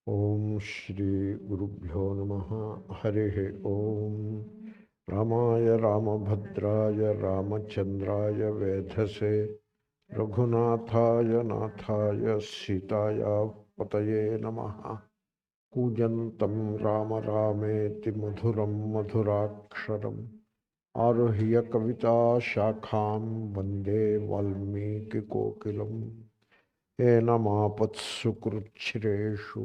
Om Shri Gurubhyo Namaha Harihi Om Ramaya Ramabhadraya Ramachandraya Vedhase Raghunathaya Nathaya Sitaya Pataye Namaha Pujantam Rama Rameti Madhuram Madhuraksharam Aruhya Kavita Shakham Vande Valmiki Kokilam Ena māpatsu kṛchChrēṣu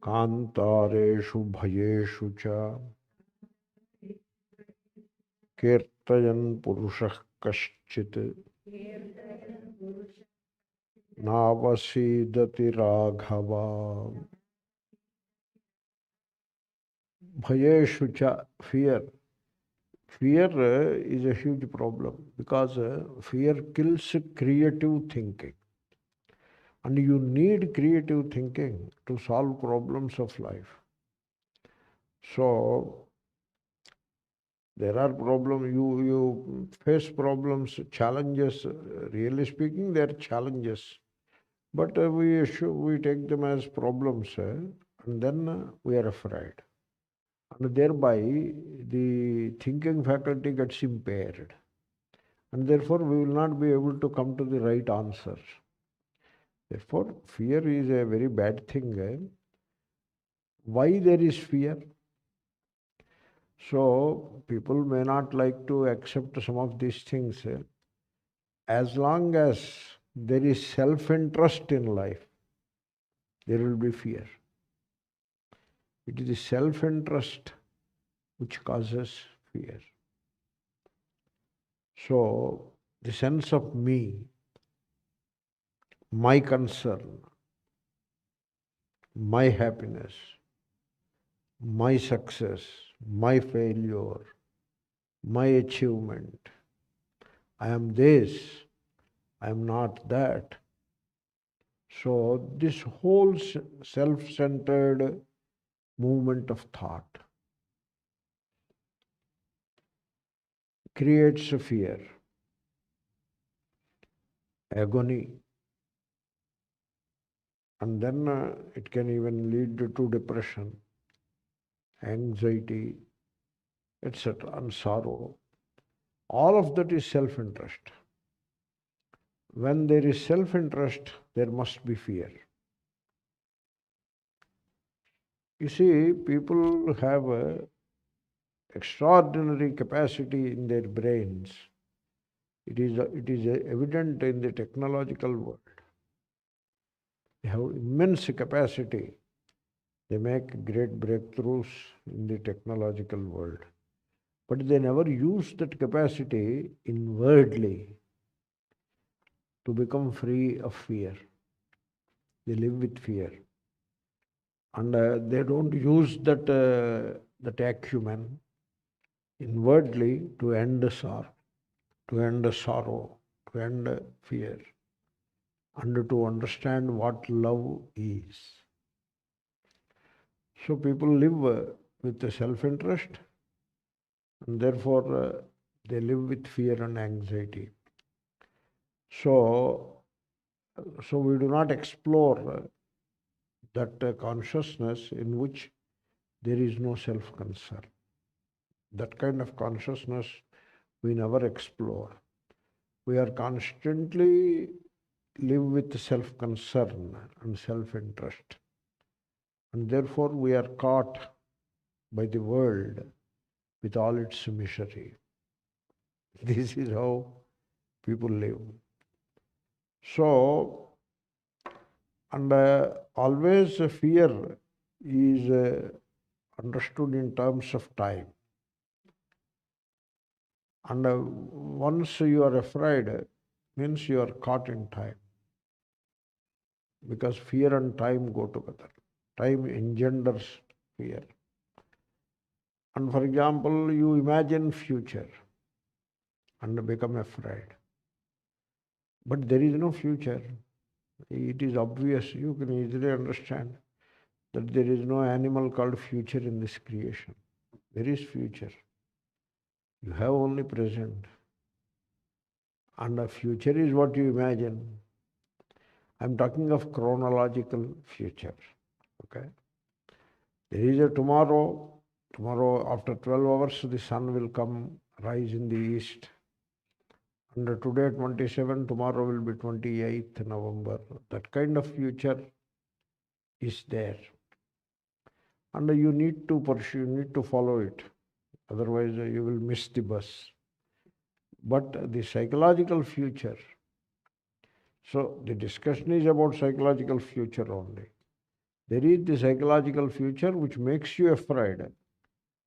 kāntārēṣu bhayēṣu ca kīrtayan puruṣaḥ kaśchit nāvaśīdati rāghava. Bhayēṣu ca, fear. Fear is a huge problem because fear kills creative thinking. And you need creative thinking to solve problems of life. So, there are problems, you face problems, challenges. Really speaking, they are challenges. But we take them as problems and then we are afraid. And thereby, the thinking faculty gets impaired. And therefore, we will not be able to come to the right answers. Therefore, fear is a very bad thing. Why there is fear? So, people may not like to accept some of these things. As long as there is self-interest in life, there will be fear. It is the self-interest which causes fear. So, the sense of me, my concern, my happiness, my success, my failure, my achievement, I am this, I am not that. So, this whole self-centered movement of thought creates a fear, agony, and then it can even lead to depression, anxiety, etc., and sorrow. All of that is self-interest. When there is self-interest, there must be fear. You see, people have a extraordinary capacity in their brains. It is evident in the technological world. They have immense capacity. They make great breakthroughs in the technological world. But they never use that capacity inwardly to become free of fear. They live with fear. And they don't use that acumen inwardly to end sorrow, to end fear, and to understand what love is. So people live with the self-interest, and therefore they live with fear and anxiety. So we do not explore that consciousness in which there is no self-concern. That kind of consciousness we never explore. We are constantly live with self-concern and self-interest. And therefore we are caught by the world with all its misery. This is how people live. So, and always fear is understood in terms of time. And once you are afraid, means you are caught in time. Because fear and time go together. Time engenders fear. And for example, you imagine future and become afraid. But there is no future. It is obvious, you can easily understand that there is no animal called future in this creation. There is future. You have only present. And the future is what you imagine. I'm talking of chronological future. Okay? There is a tomorrow. Tomorrow after 12 hours the sun will come, rise in the east. And today 27, tomorrow will be 28th November. That kind of future is there. And you need to pursue, you need to follow it. Otherwise you will miss the bus. But the psychological future, so the discussion is about psychological future only. There is the psychological future which makes you afraid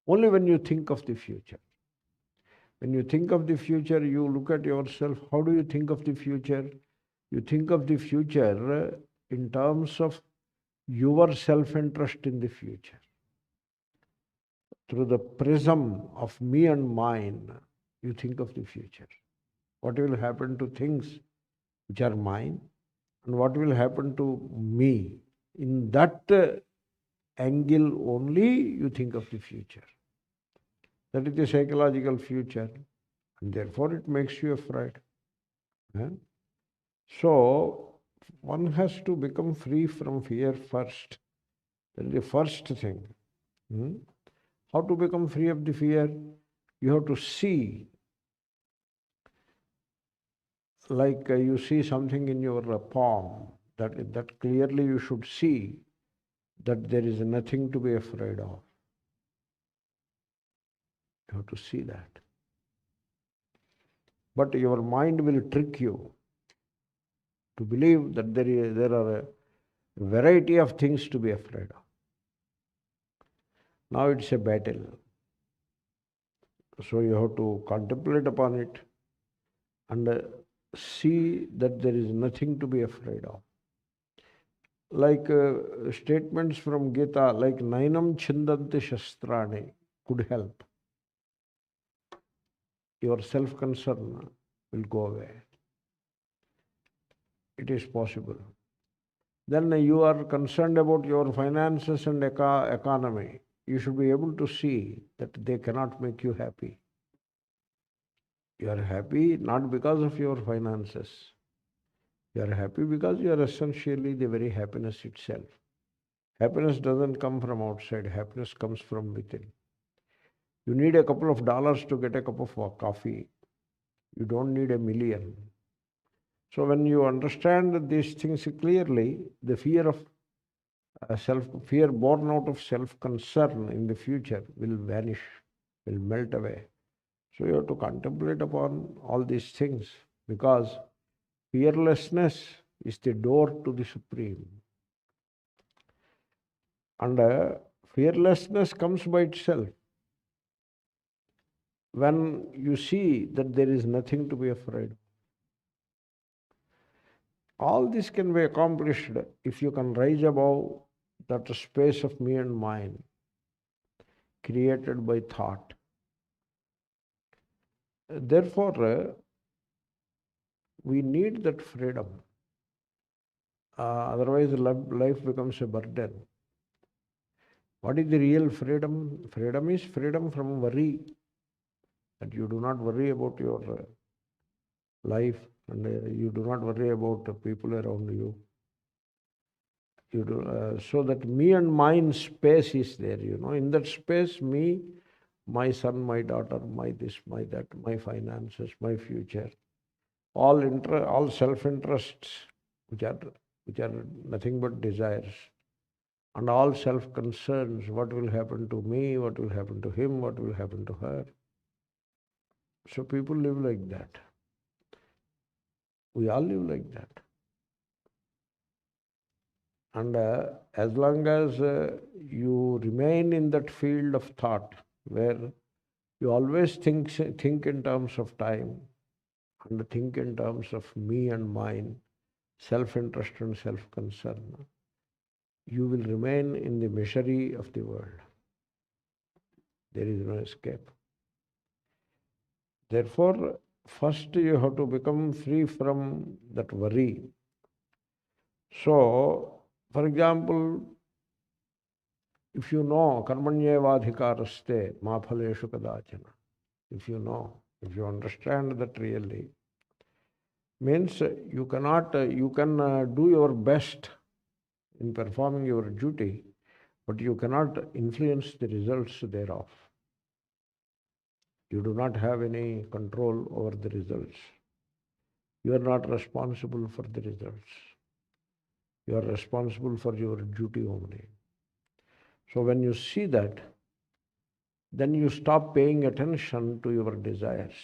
only when you think of the future. When you think of the future, you look at yourself. How do you think of the future? You think of the future in terms of your self-interest in the future. Through the prism of me and mine, you think of the future. What will happen to things which are mine and what will happen to me? In that angle only you think of the future. That is the psychological future, and therefore it makes you afraid. So one has to become free from fear first. That is the first thing. How to become free of the fear? You have to see, like you see something in your palm, that clearly you should see that there is nothing to be afraid of. You have to see that. But your mind will trick you to believe that there are a variety of things to be afraid of. Now it's a battle. So you have to contemplate upon it and see that there is nothing to be afraid of. Like statements from Gita, like Nainam Chindanti Shastrani could help. Your self-concern will go away. It is possible. Then you are concerned about your finances and economy. You should be able to see that they cannot make you happy. You are happy not because of your finances. You are happy because you are essentially the very happiness itself. Happiness doesn't come from outside. Happiness comes from within. You need a couple of dollars to get a cup of coffee. You don't need $1 million. So when you understand these things clearly, the fear of fear born out of self-concern in the future will vanish, will melt away. So you have to contemplate upon all these things, because fearlessness is the door to the Supreme. And fearlessness comes by itself. When you see that there is nothing to be afraid of. All this can be accomplished if you can rise above that space of me and mine created by thought. Therefore, we need that freedom. Otherwise, life becomes a burden. What is the real freedom? Freedom is freedom from worry. That you do not worry about your life, and you do not worry about the people around you. You do, so that me and mine space is there, In that space, me, my son, my daughter, my this, my that, my finances, my future, all self-interests, which are nothing but desires, and all self-concerns, what will happen to me, what will happen to him, what will happen to her. So people live like that. We all live like that. And as long as you remain in that field of thought, where you always think in terms of time, and think in terms of me and mine, self-interest and self-concern, you will remain in the misery of the world. There is no escape. Therefore, first you have to become free from that worry. So, for example, if you know karmanyevadhikaraste ma phalaśrutiḥ kadachana, if you understand that really, Means you cannot, you can do your best in performing your duty, but you cannot influence the results thereof. You do not have any control over the results. You are not responsible for the results. You are responsible for your duty only. So when you see that, then you stop paying attention to your desires.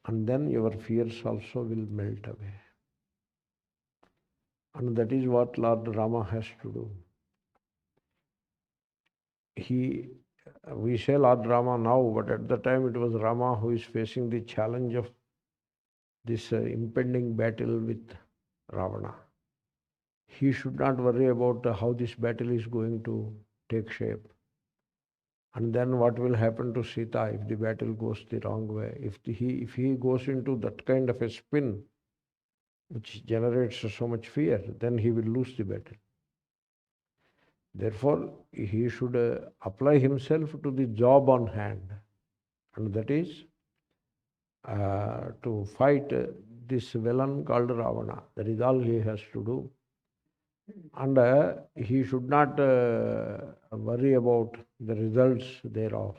And then your fears also will melt away. And that is what Lord Rama has to do. We say Lord Rama now, but at the time it was Rama who is facing the challenge of this impending battle with Ravana. He should not worry about how this battle is going to take shape. And then what will happen to Sita if the battle goes the wrong way? If he goes into that kind of a spin, which generates so much fear, then he will lose the battle. Therefore, he should apply himself to the job on hand, and that is to fight this villain called Ravana. That is all he has to do. And he should not worry about the results thereof,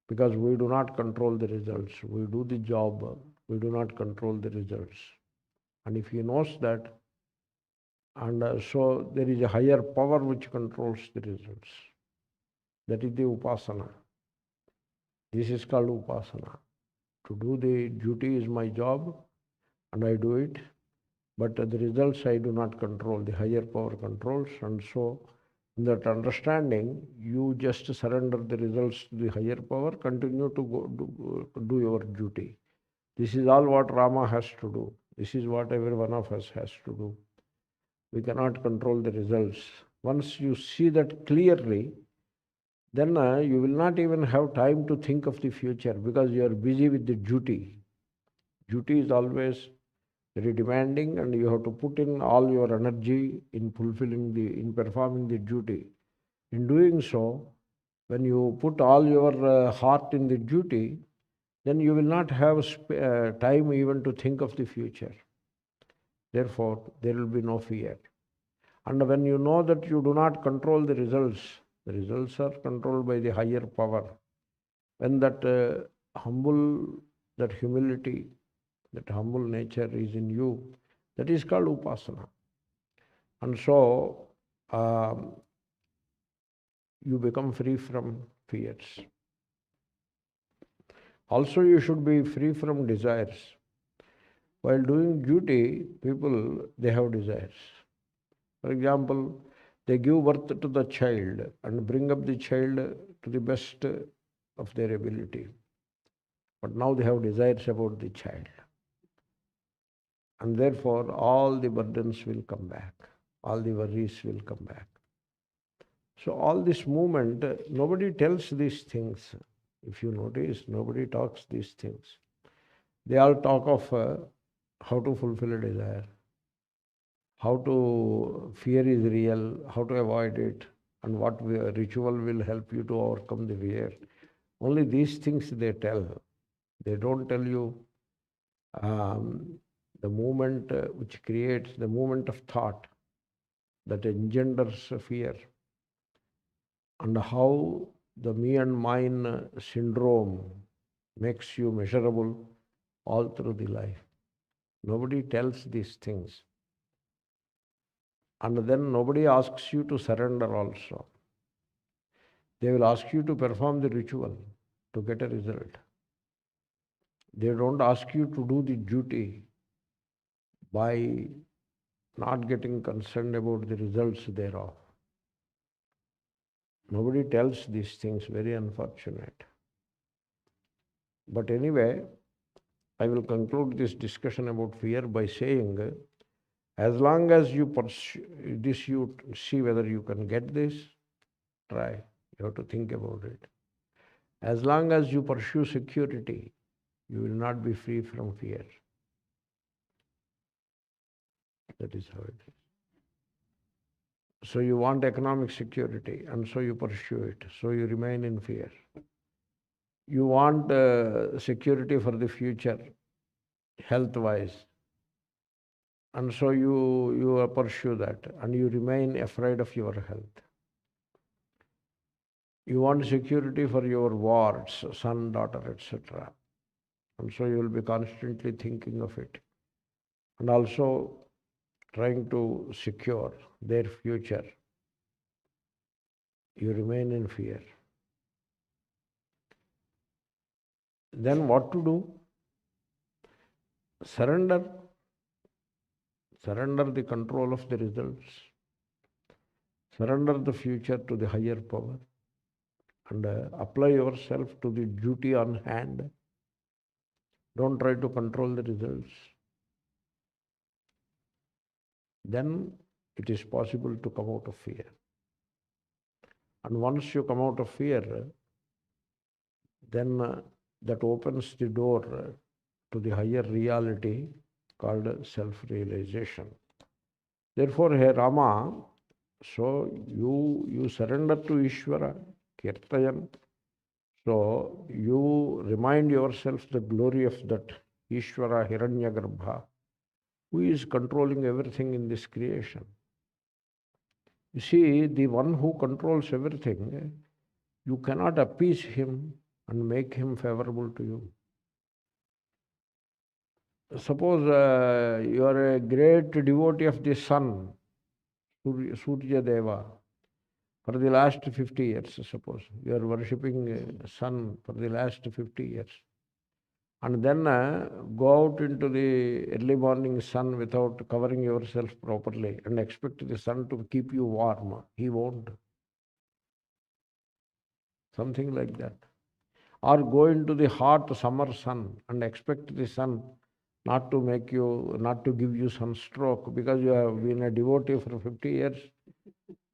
because we do not control the results. We do the job, we do not control the results. And if he knows that, and so there is a higher power which controls the results. That is the upasana. This is called upasana. To do the duty is my job, and I do it, but the results I do not control. The higher power controls, and so in that understanding, you just surrender the results to the higher power, continue to do your duty. This is all what Rama has to do. This is what every one of us has to do. We cannot control the results. Once you see that clearly, then you will not even have time to think of the future, because you are busy with the duty. Duty is always very demanding, and you have to put in all your energy in performing the duty. In doing so, when you put all your heart in the duty, then you will not have time even to think of the future. Therefore, there will be no fear. And when you know that you do not control the results are controlled by the higher power. When that humility, that humble nature is in you, that is called upasana. And so you become free from fears. Also, you should be free from desires. While doing duty, people, they have desires. For example, they give birth to the child and bring up the child to the best of their ability. But now they have desires about the child. And therefore, all the burdens will come back. All the worries will come back. So all this movement, nobody tells these things. If you notice, nobody talks these things. They all talk of how to fulfill a desire, how to fear is real, how to avoid it, and what ritual will help you to overcome the fear. Only these things they tell. They don't tell you the movement which creates the movement of thought that engenders fear, and how the me and mine syndrome makes you miserable all through the life. Nobody tells these things. And then nobody asks you to surrender also. They will ask you to perform the ritual to get a result. They don't ask you to do the duty by not getting concerned about the results thereof. Nobody tells these things, very unfortunate. But anyway, I will conclude this discussion about fear by saying, as long as you pursue this, you see whether you can get this, try. You have to think about it. As long as you pursue security, you will not be free from fear. That is how it is. So you want economic security, and so you pursue it. So you remain in fear. You want security for the future, health-wise. And so you pursue that and you remain afraid of your health. You want security for your wards, son, daughter, etc. And so you will be constantly thinking of it. And also trying to secure their future. You remain in fear. Then what to do? Surrender. Surrender the control of the results. Surrender the future to the higher power. And apply yourself to the duty on hand. Don't try to control the results. Then it is possible to come out of fear. And once you come out of fear, then that opens the door to the higher reality called self-realization. Therefore, hey Rama, so you surrender to Ishvara, kīrtayan. So you remind yourself the glory of that Ishvara Hiranyagarbha, who is controlling everything in this creation. You see, the one who controls everything, you cannot appease him and make him favorable to you. Suppose you are a great devotee of the sun, Surya Deva, for the last 50 years, suppose. You are worshipping sun for the last 50 years. And then go out into the early morning sun without covering yourself properly and expect the sun to keep you warm. He won't. Something like that. Or go into the hot summer sun and expect the sun not to give you sunstroke because you have been a devotee for 50 years.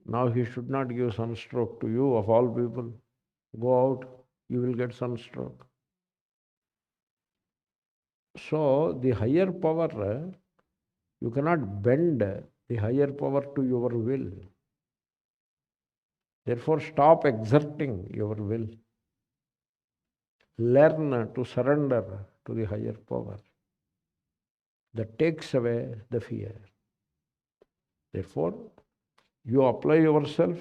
Now he should not give sunstroke to you, of all people. Go out, you will get sunstroke. So the higher power, you cannot bend the higher power to your will. Therefore, stop exerting your will. Learn to surrender to the higher power. That takes away the fear. Therefore, you apply yourself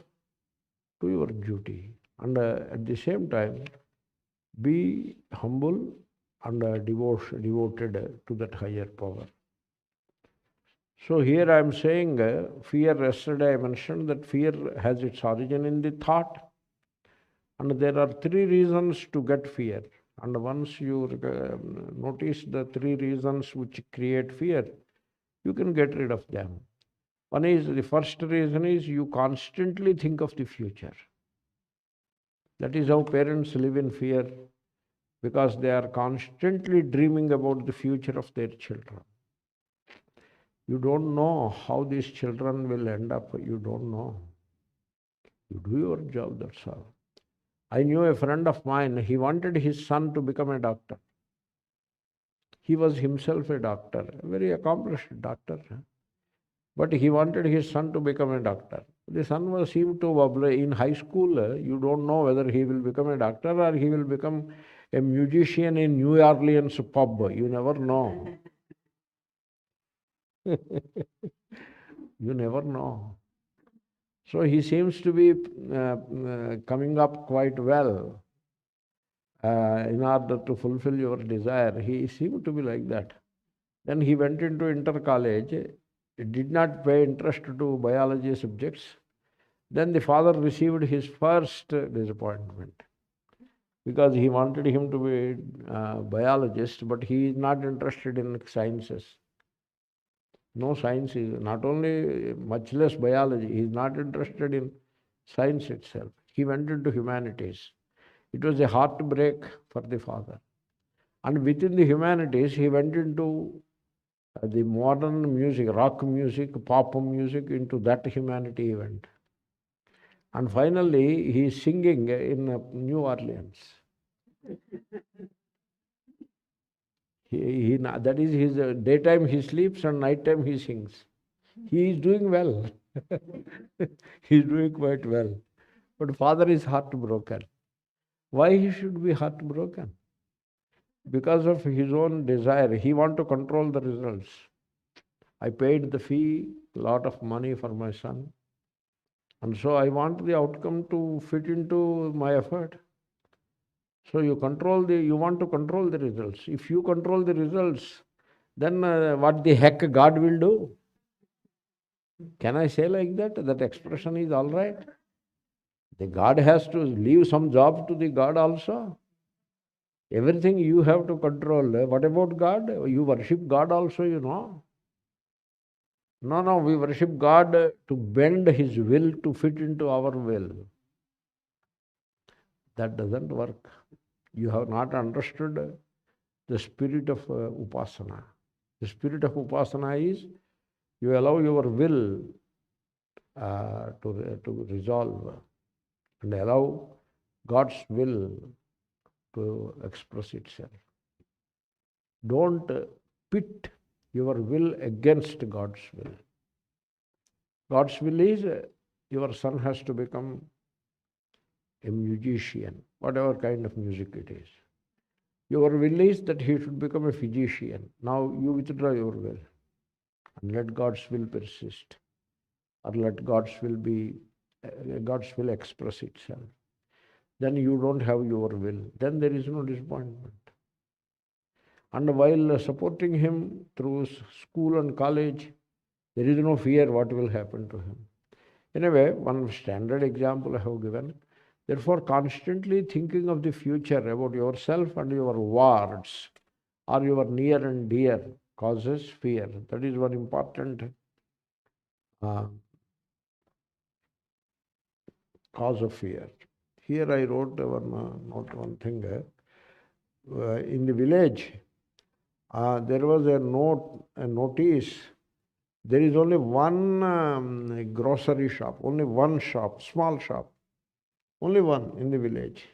to your duty. And at the same time, be humble and devoted to that higher power. So here I am saying fear. Yesterday I mentioned that fear has its origin in the thought. And there are three reasons to get fear. And once you notice the three reasons which create fear, you can get rid of them. The first reason is you constantly think of the future. That is how parents live in fear, because they are constantly dreaming about the future of their children. You don't know how these children will end up. You don't know. You do your job, that's all. I knew a friend of mine, he wanted his son to become a doctor. He was himself a doctor, a very accomplished doctor. But he wanted his son to become a doctor. The son seemed to wobble. In high school, you don't know whether he will become a doctor or he will become a musician in New Orleans pub. You never know. You never know. So he seems to be coming up quite well in order to fulfill your desire. He seemed to be like that. Then he went into inter-college. He did not pay interest to biology subjects. Then the father received his first disappointment because he wanted him to be a biologist, but he is not interested in sciences. No science, not only much less biology, he is not interested in science itself. He went into humanities. It was a heartbreak for the father. And within the humanities, he went into the modern music, rock music, pop music, into that humanity he went. And finally, he is singing in New Orleans. That is his daytime he sleeps and nighttime he sings. He is doing well. He is doing quite well. But father is heartbroken. Why he should be heartbroken? because of his own desire. He want to control the results. I paid the fee, lot of money for my son, and so I want the outcome to fit into my effort. So you want to control the results. If you control the results, then what the heck God will do? Can I say like that? That expression is all right. The God has to leave some job to the God also. Everything you have to control. What about God? You worship God also, you know. No, we worship God to bend His will to fit into our will. That doesn't work. You have not understood the spirit of upasana. The spirit of upasana is you allow your will to resolve and allow God's will to express itself. Don't pit your will against God's will. God's will is your son has to become a musician, whatever kind of music it is. Your will is that he should become a physician. Now you withdraw your will and let God's will persist, or let God's will express itself. Then you don't have your will. Then there is no disappointment. And while supporting him through school and college, there is no fear what will happen to him. Anyway, one standard example I have given. Therefore, constantly thinking of the future about yourself and your wards or your near and dear causes fear. That is one important cause of fear. Here I wrote one thing. In the village, there was a notice. There is only one grocery shop, only one shop, small shop, only one in the village.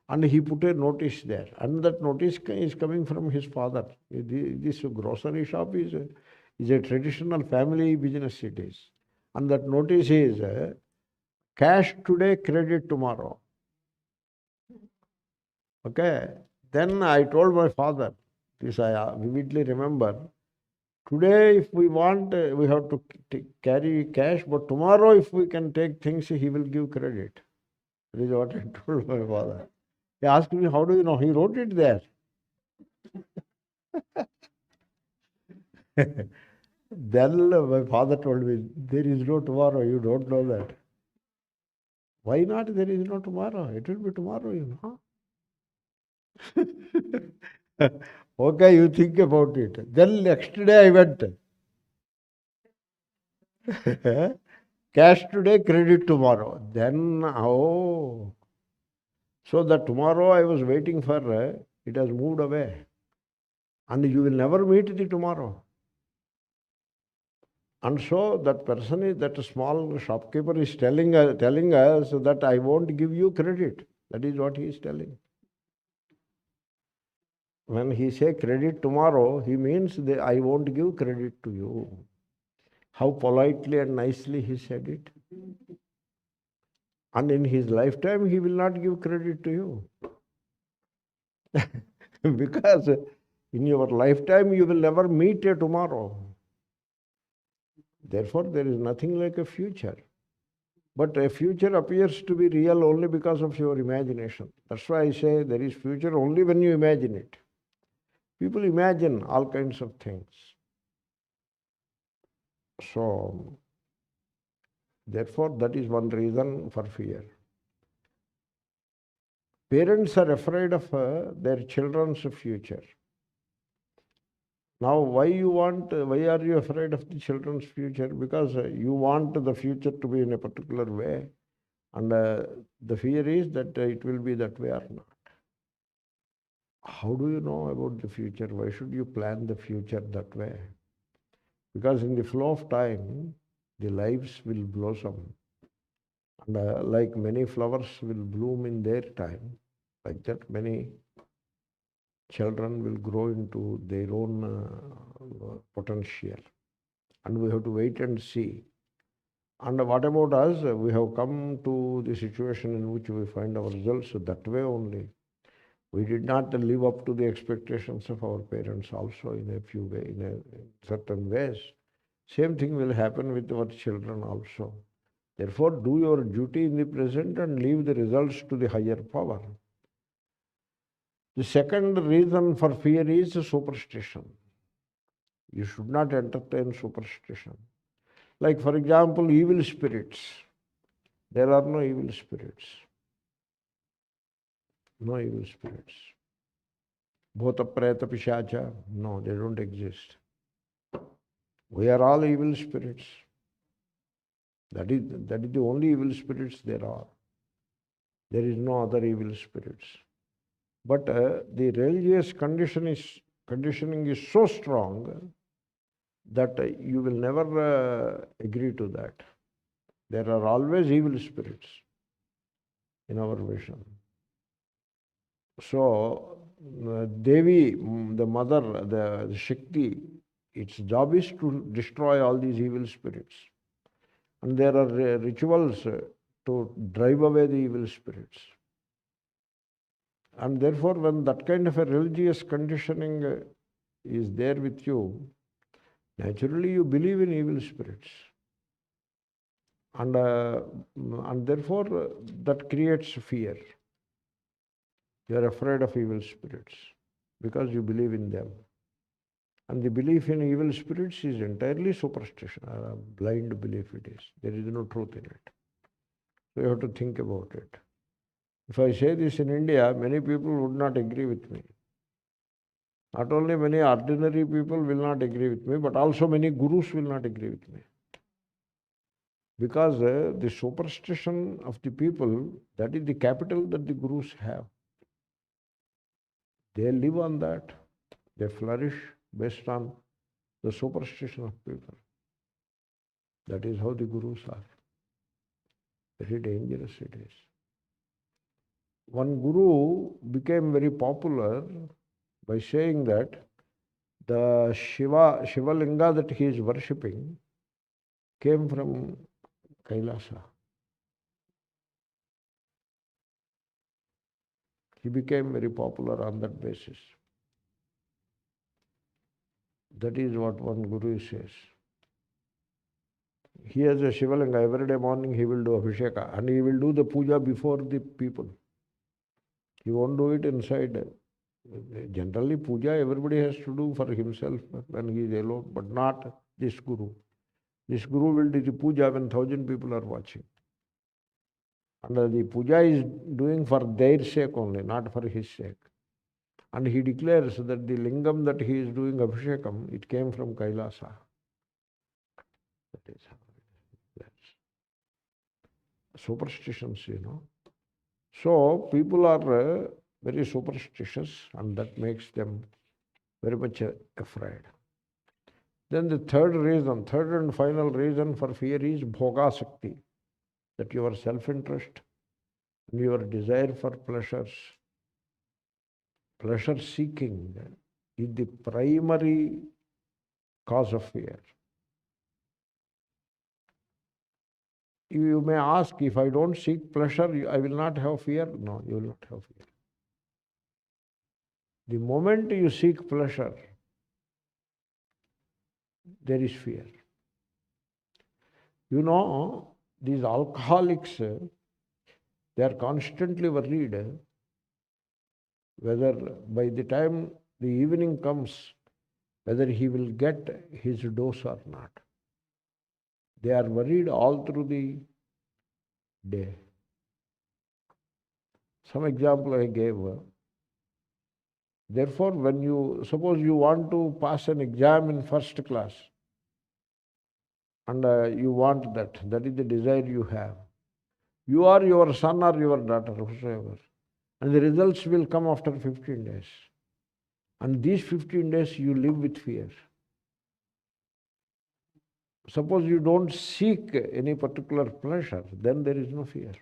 And he put a notice there. And that notice is coming from his father. This grocery shop is a traditional family business it is. And that notice is cash today, credit tomorrow. Okay. Then I told my father, this I vividly remember, today if we want, we have to carry cash, but tomorrow if we can take things, he will give credit. That is what I told my father. He asked me, how do you know? He wrote it there. Then my father told me, there is no tomorrow, you don't know that. Why not there is no tomorrow? It will be tomorrow, you know. Okay, you think about it. Then next day I went. Cash today, credit tomorrow. Then, so the tomorrow I was waiting for, it has moved away. And you will never meet the tomorrow. And so that person is, that small shopkeeper is telling us that I won't give you credit. That is what he is telling. When he say credit tomorrow, he means that I won't give credit to you. How politely and nicely he said it. And in his lifetime, he will not give credit to you. Because in your lifetime, you will never meet a tomorrow. Therefore, there is nothing like a future. But a future appears to be real only because of your imagination. That's why I say there is future only when you imagine it. People imagine all kinds of things. So, therefore, that is one reason for fear. Parents are afraid of their children's future. Now, why are you afraid of the children's future? Because you want the future to be in a particular way. And the fear is that it will be that way or not. How do you know about the future? Why should you plan the future that way? Because in the flow of time, the lives will blossom. And like many flowers will bloom in their time, like that many children will grow into their own potential. And we have to wait and see. And what about us? We have come to the situation in which we find ourselves that way only. We did not live up to the expectations of our parents also in certain ways. Same thing will happen with our children also. Therefore, do your duty in the present and leave the results to the higher power. The second reason for fear is superstition. You should not entertain superstition. Like, for example, evil spirits. There are no evil spirits. No evil spirits. Bhota, preta, pishacha. No, they don't exist. We are all evil spirits. That is the only evil spirits there are. There is no other evil spirits. But the religious conditioning is so strong that you will never agree to that. There are always evil spirits in our vision. So, Devi, the mother, the Shakti, its job is to destroy all these evil spirits. And there are rituals to drive away the evil spirits. And therefore, when that kind of a religious conditioning is there with you, naturally you believe in evil spirits. And therefore, that creates fear. You are afraid of evil spirits because you believe in them. And the belief in evil spirits is entirely superstition, a blind belief it is. There is no truth in it. So you have to think about it. If I say this in India, many people would not agree with me. Not only many ordinary people will not agree with me, but also many gurus will not agree with me. Because the superstition of the people, that is the capital that the gurus have. They live on that. They flourish based on the superstition of people. That is how the gurus are. Very dangerous it is. One guru became very popular by saying that the Shiva Linga that he is worshipping came from Kailasa. He became very popular on that basis. That is what one guru says. He has a Shiva Linga. Every day morning he will do Abhisheka and he will do the puja before the people. He won't do it inside. Generally, puja everybody has to do for himself when he is alone, but not this guru. This guru will do the puja when 1,000 people are watching. And the puja is doing for their sake only, not for his sake. And he declares that the lingam that he is doing Abhishekam, it came from Kailasa. That is how it is. Superstitions, So people are very superstitious, and that makes them very much afraid. Then the third and final reason for fear is bhogasakti, that your self-interest and your desire for pleasures, pleasure-seeking is the primary cause of fear. You may ask, if I don't seek pleasure, I will not have fear. No, you will not have fear. The moment you seek pleasure, there is fear. These alcoholics, they are constantly worried whether by the time the evening comes, whether he will get his dose or not. They are worried all through the day. Some example I gave. Therefore, when suppose you want to pass an exam in first class, and you want that is the desire you have. You or your son or your daughter, whosoever, and the results will come after 15 days. And these 15 days you live with fear. Suppose you don't seek any particular pleasure, then there is no fear.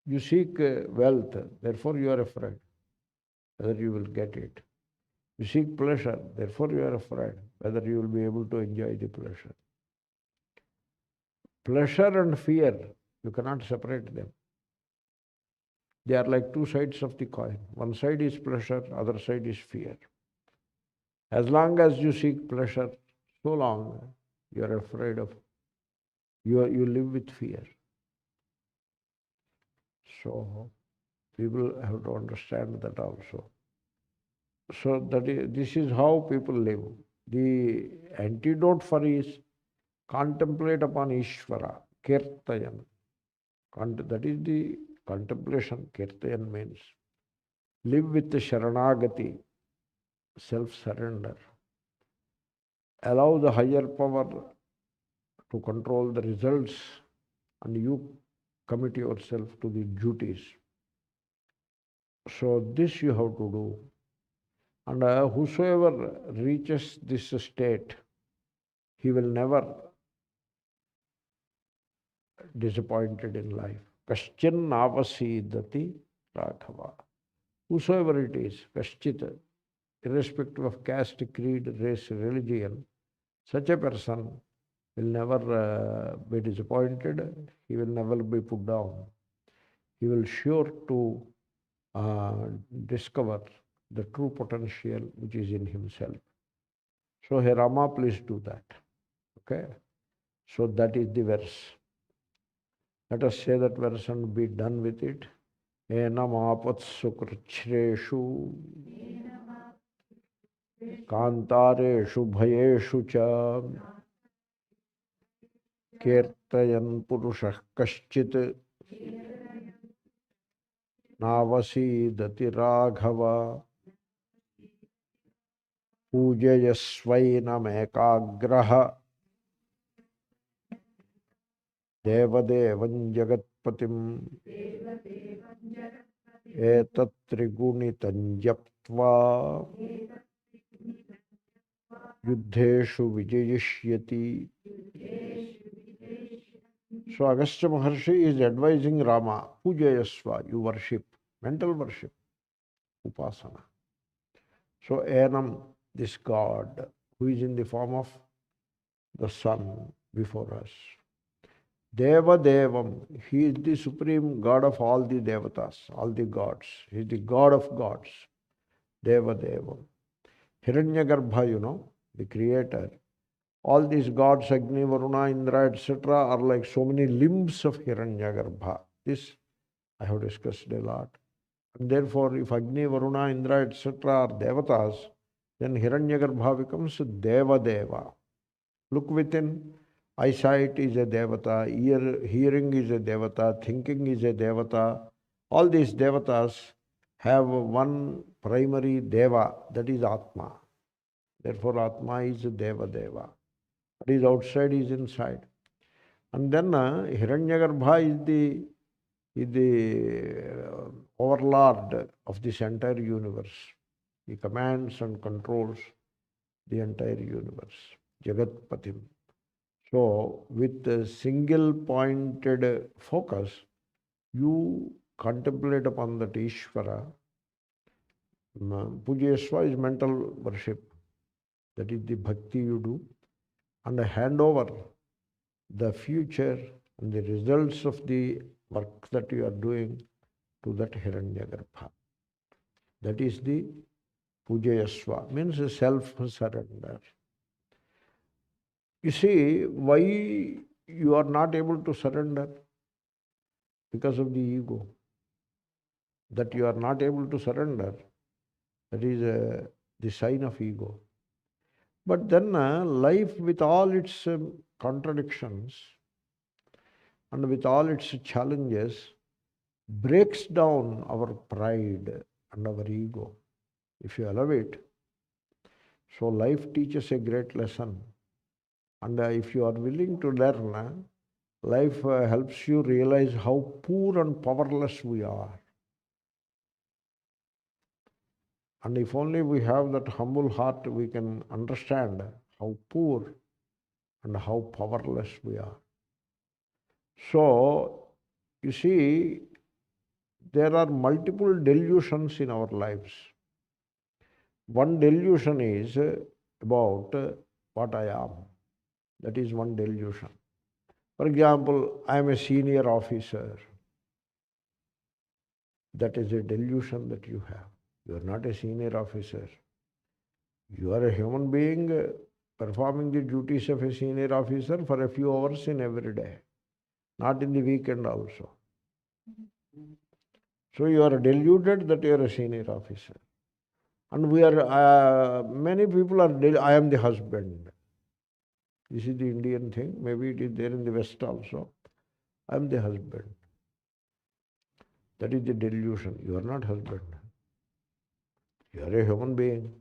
You seek wealth, therefore you are afraid whether you will get it. You seek pleasure, therefore you are afraid whether you will be able to enjoy the pleasure. Pleasure and fear, you cannot separate them. They are like two sides of the coin. One side is pleasure, other side is fear. As long as you seek pleasure, so long you are afraid of, you live with fear. So people have to understand that also. So this is how people live. The antidote for is contemplate upon Ishvara, kīrtayan. That is the contemplation, kīrtayan means. Live with the sharanagati, self-surrender. Allow the higher power to control the results, and you commit yourself to the duties. So this you have to do. And whosoever reaches this state, he will never disappointed in life. kaśchinnāvaśīdati rāghava. Whosoever it is, kaśchit, irrespective of caste, creed, race, religion, such a person will never be disappointed. He will never be put down. He will sure to discover the true potential which is in himself. So, hey Rama, please do that. Okay? So that is the verse. Let us say that verse and be done with it. māpatsu kṛchChrēṣu kāntārēṣu bhayēṣu ca kīrtayan puruṣaḥ kaśchit nāvaśīdati rāghava pūjayasvaina mēkāgraḥ dēvadēvaṃ jagatpatim ētat triguṇitaṃ japtvā yuddhēṣu vijayiṣyasi. So Agastya Maharshi is advising Rama, pūjayasva, you worship, mental worship, upasana. So Enam, this God, who is in the form of the sun before us. Dēvadēvaṃ, he is the supreme God of all the devatas, all the gods. He is the God of gods. Dēvadēvaṃ. Hiranyagarbha, you know, the creator. All these gods, Agni, Varuna, Indra, etc., are like so many limbs of Hiranyagarbha. This I have discussed a lot. And therefore, if Agni, Varuna, Indra, etc. are devatas, then Hiranyagarbha becomes Dēvadēva. Look within. Eyesight is a devata, hearing is a devata, thinking is a devata. All these devatas have one primary deva, that is Atma. Therefore, Atma is Devadeva. What is outside is inside. And then Hiranyagarbha is the overlord of this entire universe. He commands and controls the entire universe. Jagatpatim. So, with a single pointed focus, you contemplate upon that Ishvara. Pūjayasva is mental worship. That is the bhakti you do. And hand over the future and the results of the work that you are doing to that Hiranyagarbha. That is the Pūjayasva, means self-surrender. You see, why you are not able to surrender? Because of the ego. That you are not able to surrender, that is the sign of ego. But then life with all its contradictions and with all its challenges breaks down our pride and our ego, if you allow it. So life teaches a great lesson. And if you are willing to learn, life helps you realize how poor and powerless we are. And if only we have that humble heart, we can understand how poor and how powerless we are. So, you see, there are multiple delusions in our lives. One delusion is about what I am. That is one delusion. For example, I am a senior officer. That is a delusion that you have. You are not a senior officer. You are a human being performing the duties of a senior officer for a few hours in every day, not in the weekend also. So you are deluded that you are a senior officer. And we are, many people are, I am the husband. This is the Indian thing. Maybe it is there in the West also. I am the husband. That is the delusion. You are not husband. You are a human being.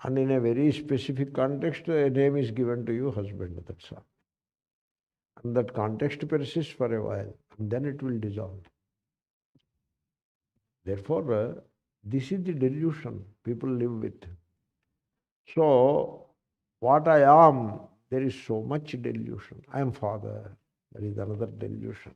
And in a very specific context, a name is given to you, husband. That's all. And that context persists for a while. And then it will dissolve. Therefore, this is the delusion people live with. So, what I am, there is so much delusion. I am father. There is another delusion.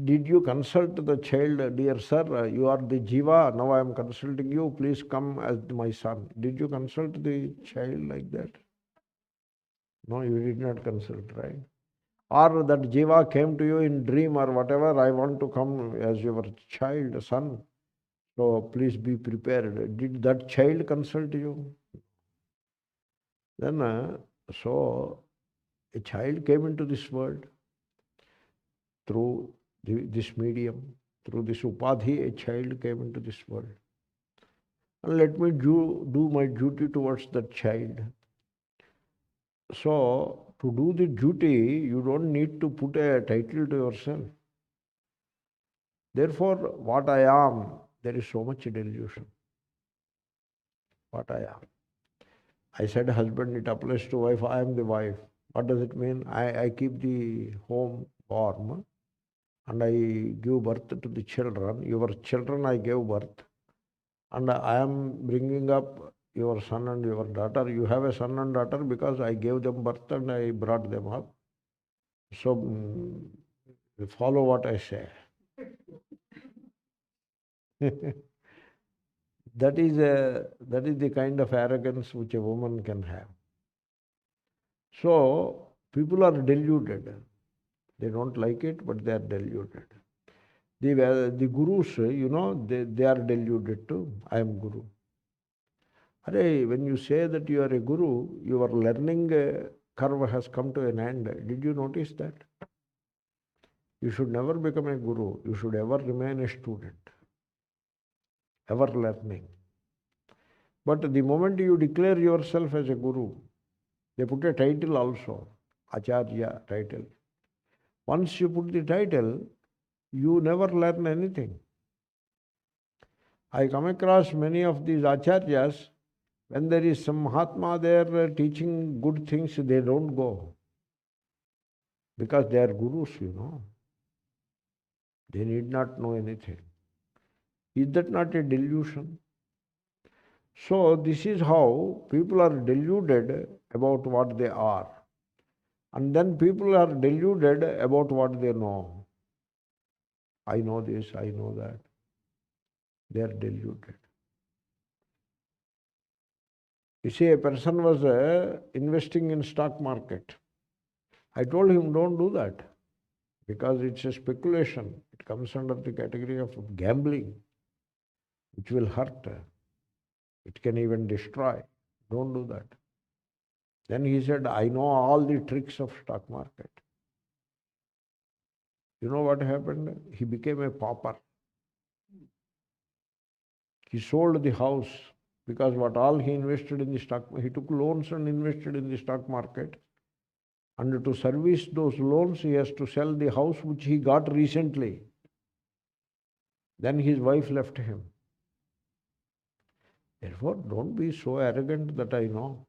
Did you consult the child, dear sir, you are the jiva, now I am consulting you, please come as my son. Did you consult the child like that? No, you did not consult, right? Or that jiva came to you in dream or whatever, I want to come as your child, son, so please be prepared. Did that child consult you? Then, so a child came into this world through this medium, through this upadhi, a child came into this world. And let me do my duty towards that child. So, to do the duty, you don't need to put a title to yourself. Therefore, what I am, there is so much delusion. What I am. I said husband, it applies to wife, I am the wife. What does it mean? I keep the home warm and I give birth to the children. Your children I gave birth. And I am bringing up your son and your daughter. You have a son and daughter because I gave them birth and I brought them up. So, follow what I say. That is the kind of arrogance which a woman can have. So, people are deluded. They don't like it, but they are deluded. The gurus, they are deluded too. I am guru. When you say that you are a guru, your learning curve has come to an end. Did you notice that? You should never become a guru. You should ever remain a student. Ever learning. But the moment you declare yourself as a guru, they put a title also, Acharya title. Once you put the title, you never learn anything. I come across many of these acharyas, when there is some Mahatma there teaching good things, they don't go. Because they are gurus, They need not know anything. Is that not a delusion? So this is how people are deluded about what they are. And then people are deluded about what they know. I know this, I know that. They are deluded. You see, a person was investing in stock market. I told him, don't do that. Because it's a speculation. It comes under the category of gambling, which will hurt. It can even destroy. Don't do that. Then he said, I know all the tricks of stock market. You know what happened? He became a pauper. He sold the house because what all he invested in the stock, he took loans and invested in the stock market. And to service those loans, he has to sell the house which he got recently. Then his wife left him. Therefore, don't be so arrogant that I know.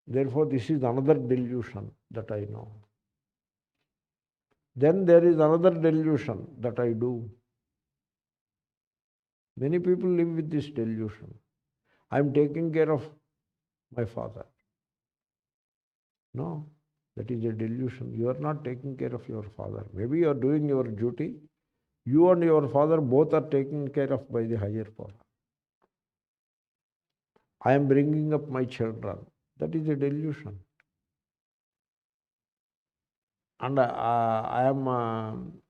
Therefore, this is another delusion that I know. Then there is another delusion that I do. Many people live with this delusion. I am taking care of my father. No, that is a delusion. You are not taking care of your father. Maybe you are doing your duty. You and your father both are taken care of by the higher power. I am bringing up my children. That is a delusion. And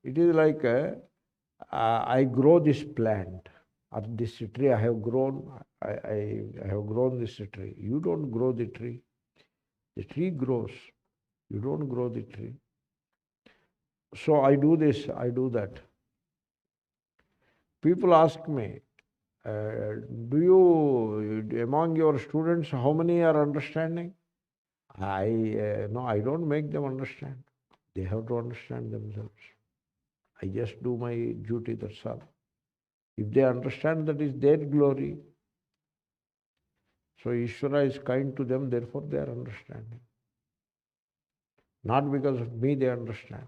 it is like I grow this plant or this tree. I have grown. I have grown this tree. You don't grow the tree. The tree grows. You don't grow the tree. So I do this. I do that. People ask me, do you, among your students, how many are understanding? No, I don't make them understand. They have to understand themselves. I just do my duty, that's all. If they understand, that is their glory. So Ishvara is kind to them, therefore they are understanding. Not because of me they understand.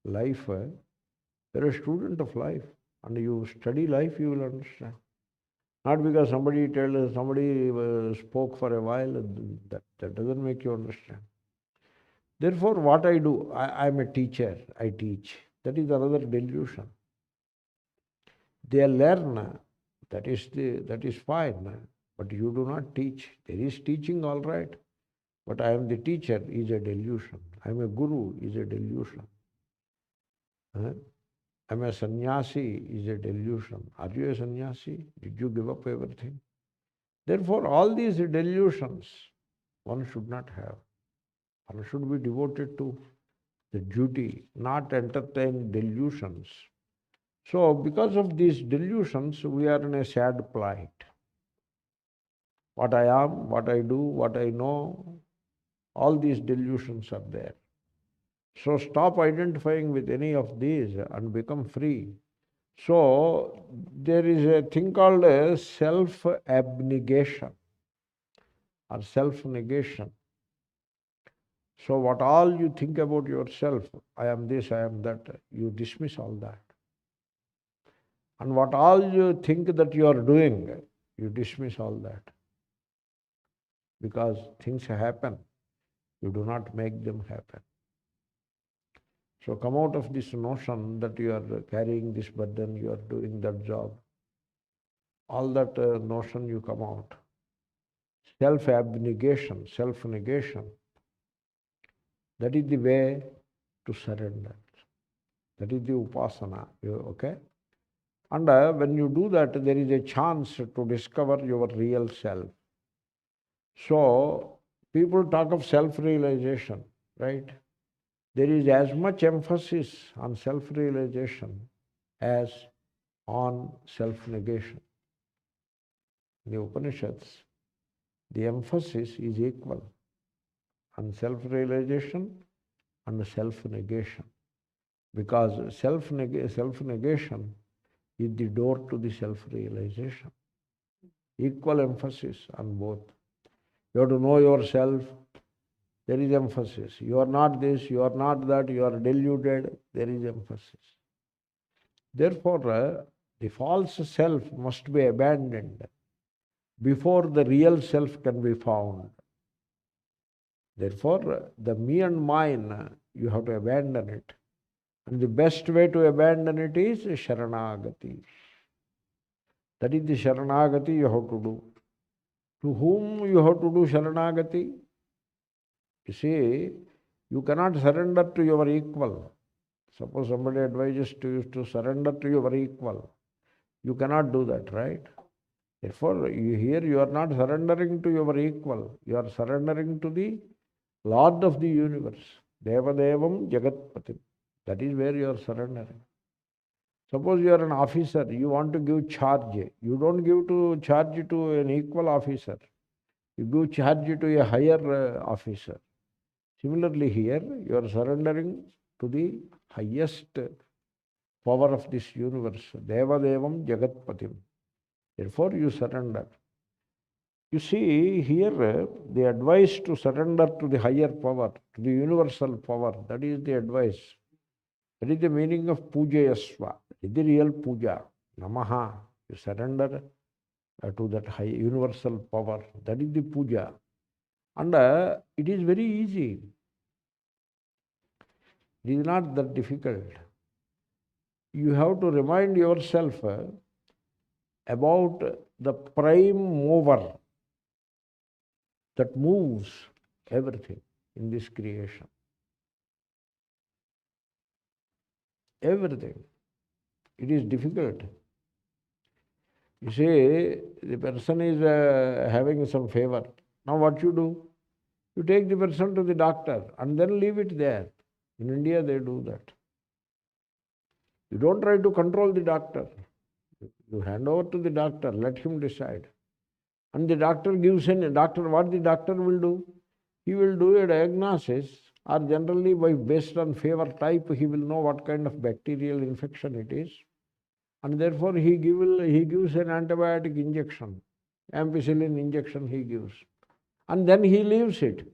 Life, you're a student of life, and you study life, you will understand. Not because somebody spoke for a while, that doesn't make you understand. Therefore, what I do, I am a teacher, I teach. That is another delusion. They learn, that is fine, but you do not teach. There is teaching, all right, but I am the teacher is a delusion. I am a guru is a delusion. I am a sannyasi is a delusion. Are you a sannyasi? Did you give up everything? Therefore, all these delusions one should not have. One should be devoted to the duty, not entertain delusions. So, because of these delusions, we are in a sad plight. What I am, what I do, what I know, all these delusions are there. So, stop identifying with any of these and become free. So, there is a thing called self-abnegation or self-negation. So, what all you think about yourself, I am this, I am that, you dismiss all that. And what all you think that you are doing, you dismiss all that. Because things happen, you do not make them happen. So come out of this notion that you are carrying this burden, you are doing that job. All that notion you come out. Self-abnegation, self-negation. That is the way to surrender. That is the upasana. Okay? And when you do that, there is a chance to discover your real self. So, people talk of self-realization, right? There is as much emphasis on self-realization as on self-negation. In the Upanishads, the emphasis is equal on self-realization and self-negation. Because self-negation is the door to the self-realization. Equal emphasis on both. You have to know yourself. There is emphasis. You are not this, you are not that, you are deluded. There is emphasis. Therefore, the false self must be abandoned before the real self can be found. Therefore, the me and mine, you have to abandon it. And the best way to abandon it is Sharanagati. That is the Sharanagati you have to do. To whom you have to do Sharanagati? You see, you cannot surrender to your equal. Suppose somebody advises to you to surrender to your equal. You cannot do that, right? Therefore, here you are not surrendering to your equal. You are surrendering to the Lord of the universe. dēvadēvaṃ, jagatpatim. That is where you are surrendering. Suppose you are an officer, you want to give charge. You don't give to charge to an equal officer. You give charge to a higher officer. Similarly here, you are surrendering to the highest power of this universe. dēvadēvaṃ, jagatpatim. Therefore you surrender. You see, here the advice to surrender to the higher power, to the universal power, that is the advice. That is the meaning of pūjayasvaina. That is the real puja. Namaha. You surrender to that high universal power. That is the puja. And it is very easy. It is not that difficult. You have to remind yourself about the prime mover that moves everything in this creation. everything. It is difficult. You see, the person is having some fever. Now what you do? You take the person to the doctor and then leave it there. In India, they do that. You don't try to control the doctor. You hand over to the doctor, let him decide. And the doctor gives what the doctor will do? He will do a diagnosis, or generally based on fever type, he will know what kind of bacterial infection it is. And therefore he gives an antibiotic injection, ampicillin injection he gives. And then he leaves it.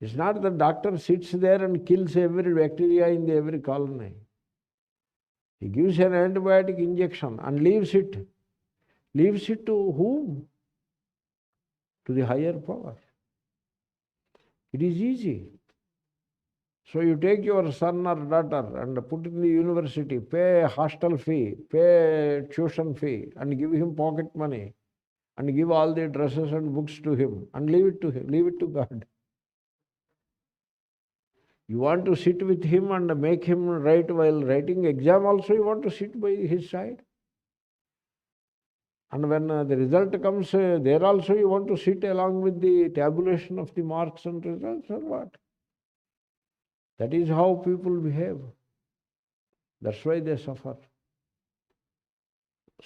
It's not the doctor sits there and kills every bacteria in every colony. He gives an antibiotic injection and leaves it. Leaves it to whom? To the higher power. It is easy. So you take your son or daughter and put in the university, pay hostel fee, pay tuition fee, and give him pocket money, and give all the dresses and books to him, and leave it to him, leave it to God. You want to sit with him and make him write while writing exam also, you want to sit by his side. And when the result comes, there also you want to sit along with the tabulation of the marks and results, or what? That is how people behave. That's why they suffer.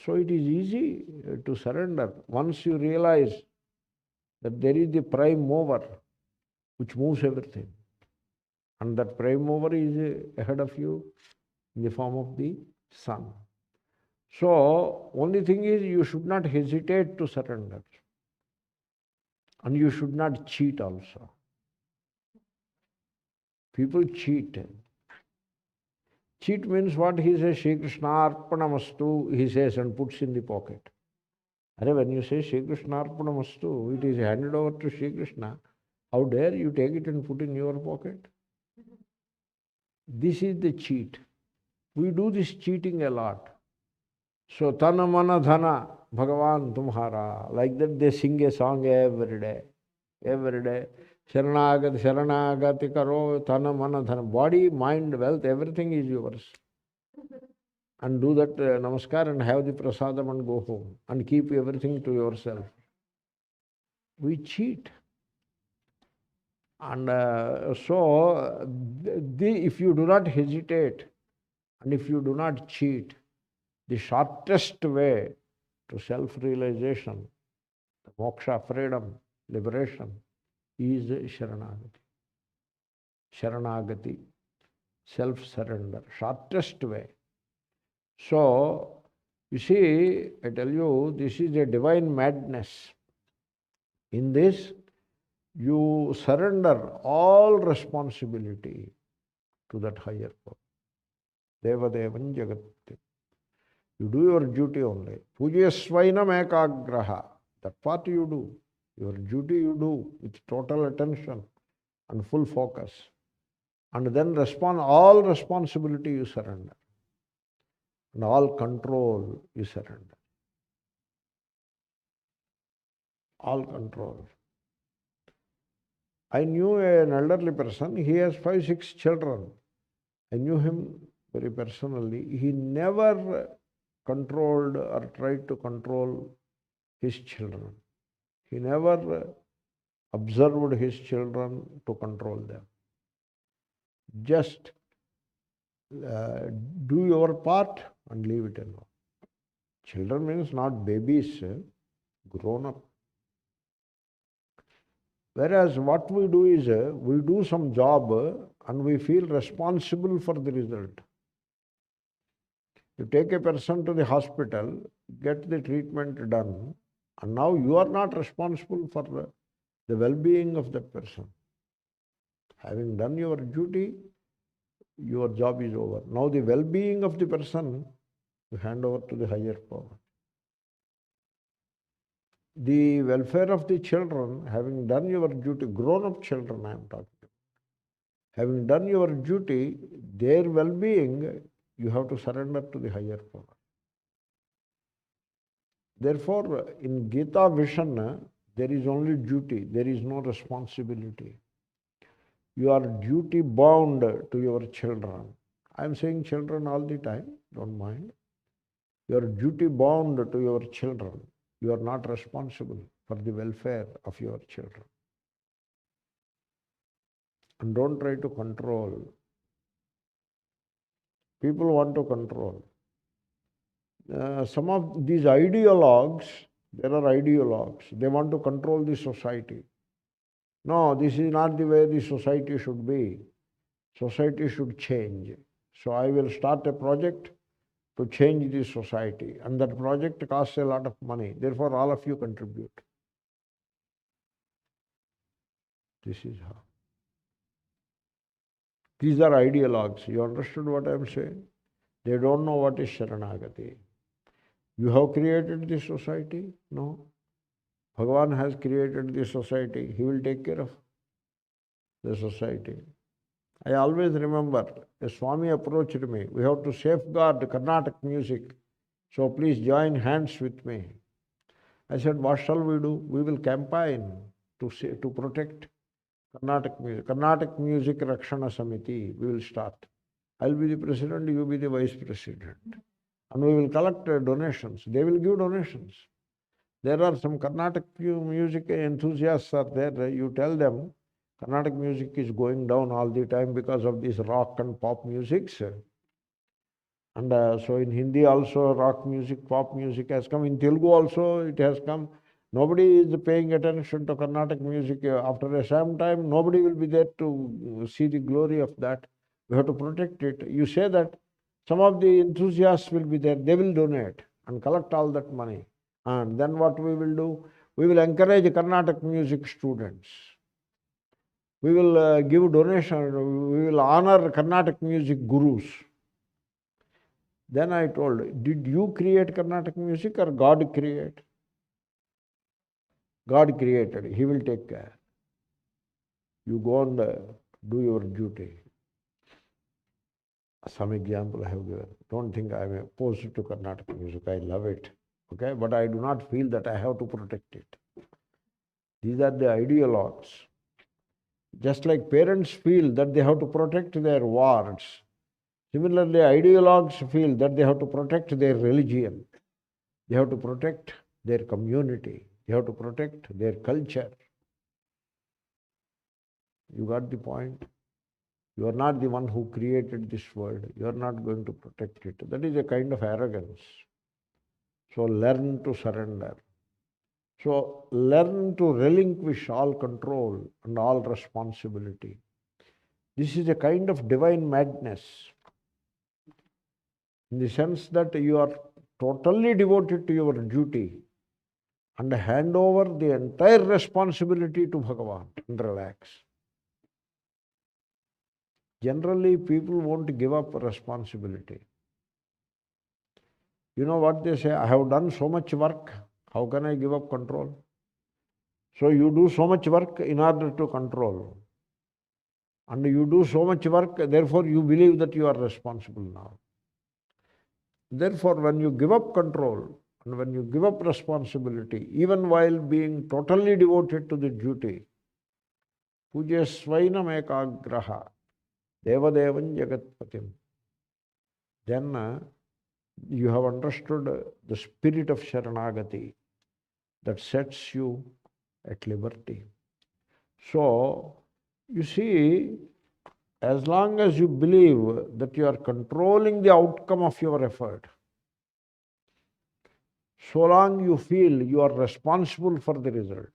So it is easy to surrender once you realize that there is the prime mover which moves everything. And that prime mover is ahead of you in the form of the sun. So, only thing is you should not hesitate to surrender. And you should not cheat also. People cheat. Cheat means what? He says, Shri Krishna Arpanamastu, he says, and puts in the pocket. When you say Shri Krishna Arpanamastu, it is handed over to Shri Krishna. How dare you take it and put in your pocket? This is the cheat. We do this cheating a lot. So, Tana Mana Dhana, Bhagavan Tumhara. Like that they sing a song every day. Every day. Sharanagati, Sharanagati Karo, Tana Mana Dhana. Body, mind, wealth, everything is yours. And do that namaskar and have the prasadam and go home. And keep everything to yourself. We cheat. And if you do not hesitate and if you do not cheat, the shortest way to self-realization, moksha, freedom, liberation, is Sharanagati. Sharanagati, self-surrender, shortest way. So, you see, I tell you, this is a divine madness. In this, you surrender all responsibility to that higher power. Dēvadēvaṃ jagatpatim. You do your duty only. Pūjayasvaina mēkāgraḥ. That part you do. Your duty you do with total attention and full focus. And then all responsibility you surrender. And all control you surrender. All control. I knew an elderly person, he has 5-6 children. I knew him very personally. He never controlled or tried to control his children. He never observed his children to control them. Just do your part and leave it alone. Children means not babies, grown up. Whereas what we do is, we do some job and we feel responsible for the result. You take a person to the hospital, get the treatment done, and now you are not responsible for the well-being of that person. Having done your duty, your job is over. Now the well-being of the person, you hand over to the higher power. The welfare of the children, having done your duty, grown-up children I am talking about, having done your duty, their well-being, you have to surrender to the higher power. Therefore, in Gita vision, there is only duty, there is no responsibility. You are duty bound to your children, I am saying children all the time, don't mind. You are duty bound to your children. You are not responsible for the welfare of your children. And don't try to control. People want to control. Some of these ideologues, there are ideologues, they want to control the society. No, this is not the way the society should be. Society should change. So I will start a project to change the society. And that project costs a lot of money. Therefore, all of you contribute. This is how. These are ideologues. You understood what I am saying? They don't know what is Sharanagati. You have created this society? No. Bhagavan has created this society. He will take care of the society. I always remember a Swami approached me. We have to safeguard Carnatic music. So please join hands with me. I said, what shall we do? We will campaign to protect Carnatic music. Carnatic Music Rakshana Samiti. We will start. I will be the president, you will be the vice president. And we will collect donations. They will give donations. There are some Carnatic music enthusiasts are there. You tell them Carnatic music is going down all the time because of these rock and pop musics. And so in Hindi also rock music, pop music has come. In Telugu also it has come. Nobody is paying attention to Carnatic music. After some time, nobody will be there to see the glory of that. We have to protect it. You say that some of the enthusiasts will be there. They will donate and collect all that money. And then what we will do? We will encourage Carnatic music students. We will give donation. We will honor Carnatic music gurus. Then I told, did you create Carnatic music or God create? God created. He will take care. You go and do your duty. Some example I have given. Don't think I am opposed to Carnatic music. I love it. Okay? But I do not feel that I have to protect it. These are the ideologues. Just like parents feel that they have to protect their wards, similarly, ideologues feel that they have to protect their religion. They have to protect their community. They have to protect their culture. You got the point? You are not the one who created this world. You are not going to protect it. That is a kind of arrogance. So learn to surrender. So learn to relinquish all control and all responsibility. This is a kind of divine madness, in the sense that you are totally devoted to your duty and hand over the entire responsibility to Bhagavan and relax. Generally, people won't give up responsibility. You know what they say? I have done so much work. How can I give up control? So you do so much work in order to control. And you do so much work, therefore you believe that you are responsible now. Therefore, when you give up control and when you give up responsibility, even while being totally devoted to the duty, pūjayasvaina mēkāgraḥ, dēvadēvaṃ jagatpatim, then you have understood the spirit of Sharanagati that sets you at liberty. So, you see, as long as you believe that you are controlling the outcome of your effort, so long you feel you are responsible for the result.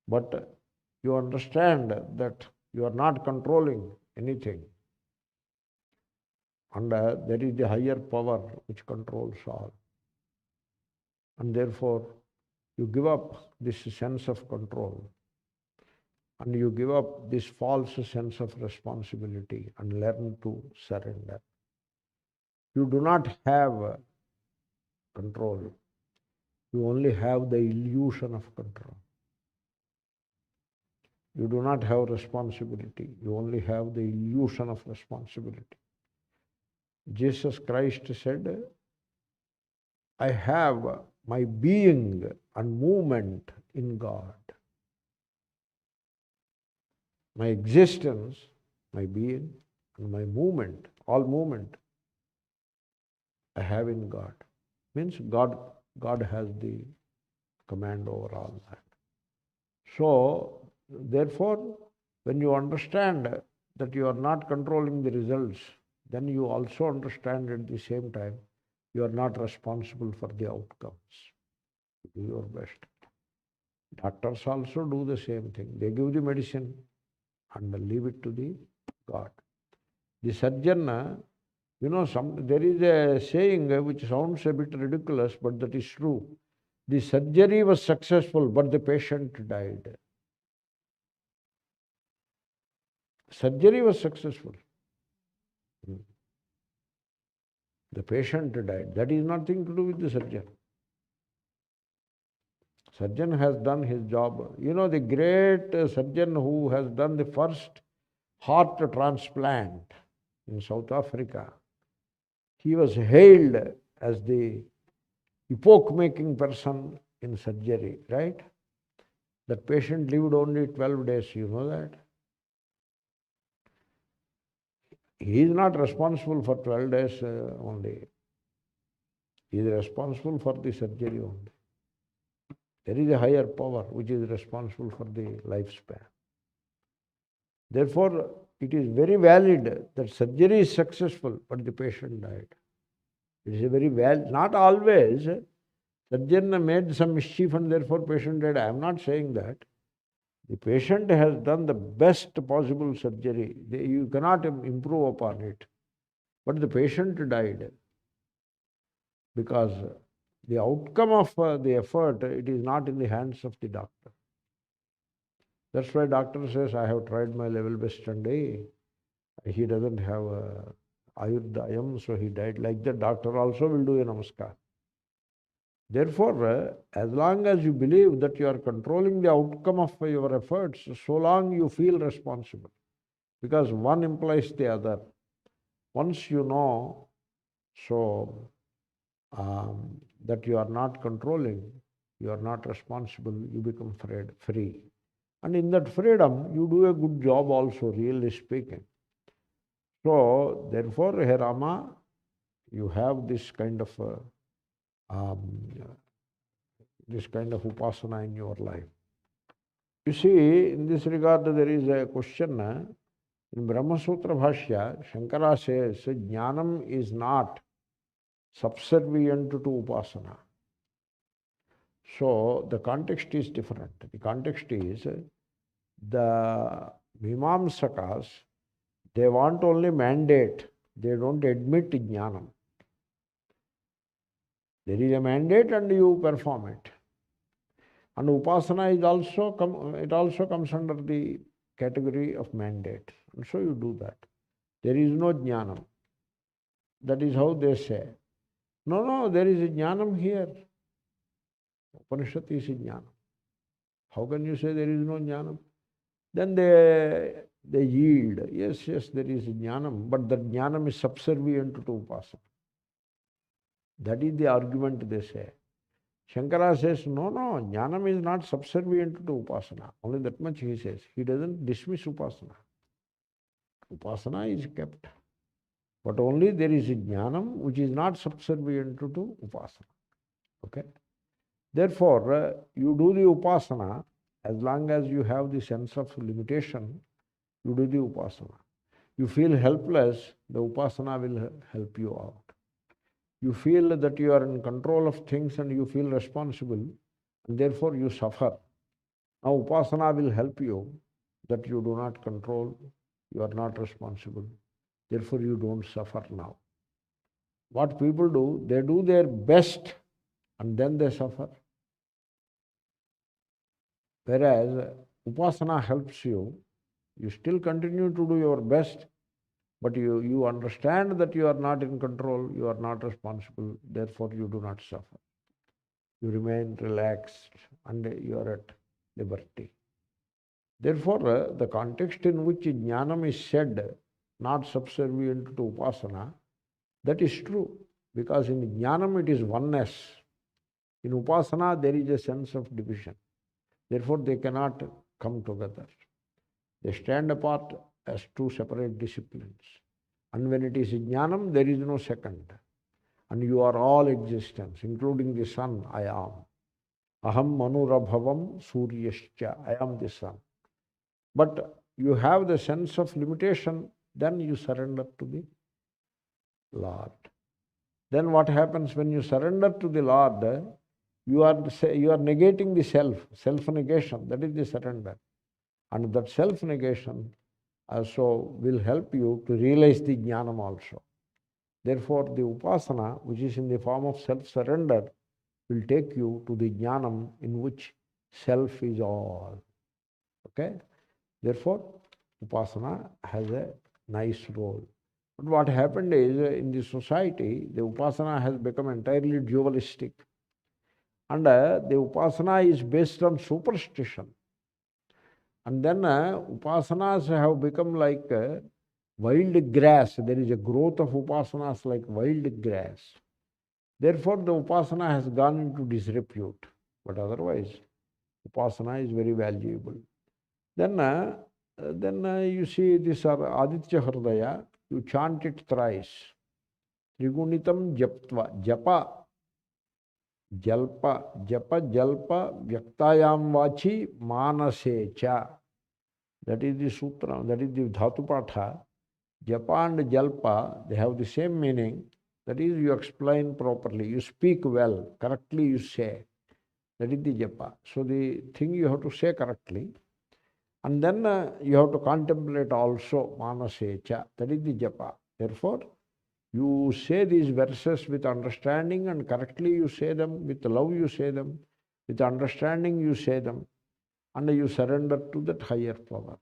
But you understand that you are not controlling anything. And there is the higher power which controls all. And therefore, you give up this sense of control. And you give up this false sense of responsibility and learn to surrender. You do not have control. You only have the illusion of control. You do not have responsibility. You only have the illusion of responsibility. Jesus Christ said, I have my being and movement in God. My existence, my being, and my movement, all movement, I have in God. Means God has the command over all that. So, therefore, when you understand that you are not controlling the results, then you also understand at the same time you are not responsible for the outcomes. Do your best. Doctors also do the same thing. They give the medicine and leave it to the God. The surgeon, there is a saying which sounds a bit ridiculous, but that is true. The surgery was successful, but the patient died. Surgery was successful. The patient died. That is nothing to do with the surgeon. Surgeon has done his job. The great surgeon who has done the first heart transplant in South Africa, he was hailed as the epoch-making person in surgery, right? That patient lived only 12 days, you know that? He is not responsible for 12 days only. He is responsible for the surgery only. There is a higher power which is responsible for the lifespan. Therefore, it is very valid that surgery is successful, but the patient died. It is a very valid, not always. Surgeon made some mischief and therefore patient died. I am not saying that. The patient has done the best possible surgery. You cannot improve upon it. But the patient died because the outcome of the effort, it is not in the hands of the doctor. That's why doctor says, I have tried my level best and he doesn't have Hṛdayam, so he died. Like that, doctor also will do a namaskar. Therefore, as long as you believe that you are controlling the outcome of your efforts, so long you feel responsible. Because one implies the other. Once you know, that you are not controlling, you are not responsible, you become free. And in that freedom, you do a good job also, really speaking. So, therefore, He Rama, you have this kind of upasana in your life. You see, in this regard, there is a question. In Brahma Sutra Bhashya, Shankara says, Jnanam is not subservient to upasana. So, the context is different. The context is, the Mimamsakas, they want only mandate. They don't admit jnanam. There is a mandate and you perform it. And upasana is also comes under the category of mandate. And so you do that. There is no jnanam. That is how they say. No, there is a jnanam here. Upanishad is a jnanam. How can you say there is no jnanam? Then they yield. Yes, there is jnanam, but that jnanam is subservient to upasana. That is the argument they say. Shankara says, no, jnanam is not subservient to upasana. Only that much he says. He doesn't dismiss upasana. Upasana is kept. But only there is a jnanam which is not subservient to upasana. Okay? Therefore, you do the upasana as long as you have the sense of limitation, you do the upasana. You feel helpless, the upasana will help you out. You feel that you are in control of things and you feel responsible, and therefore you suffer. Now upasana will help you that you do not control, you are not responsible. Therefore you don't suffer now. What people do, they do their best and then they suffer. Whereas upasana helps you, you still continue to do your best, but you understand that you are not in control, you are not responsible, therefore you do not suffer. You remain relaxed and you are at liberty. Therefore, the context in which jnanam is said, not subservient to upasana, that is true. Because in jnanam it is oneness. In upasana there is a sense of division. Therefore, they cannot come together. They stand apart as two separate disciplines. And when it is jnanam, there is no second. And you are all existence, including the sun, I am. Aham manurabhavam suryascha, I am the sun. But you have the sense of limitation, then you surrender to the Lord. Then what happens when you surrender to the Lord? You are negating the self-negation, that is the surrender. And that self-negation also will help you to realize the jnanam also. Therefore, the upasana, which is in the form of self-surrender, will take you to the jnanam in which self is all. Okay? Therefore, upasana has a nice role. But what happened is, in the society, the upasana has become entirely dualistic. And the upasana is based on superstition. And then upasanas have become like wild grass. There is a growth of upasanas like wild grass. Therefore, the upasana has gone into disrepute. But otherwise, upasana is very valuable. Then you see this Aditya Hṛdaya, you chant it thrice. Triguṇitaṃ japtvā, japa, jalpa, vyaktayam vachi manasecha. That is the sutra, that is the dhatu patha. Japa and jalpa, they have the same meaning. That is, you explain properly, you speak well, correctly you say. That is the japa. So the thing you have to say correctly. And then you have to contemplate also, manasecha. That is the japa. Therefore, you say these verses with understanding, and correctly you say them, with love you say them, with understanding you say them, and you surrender to that higher power.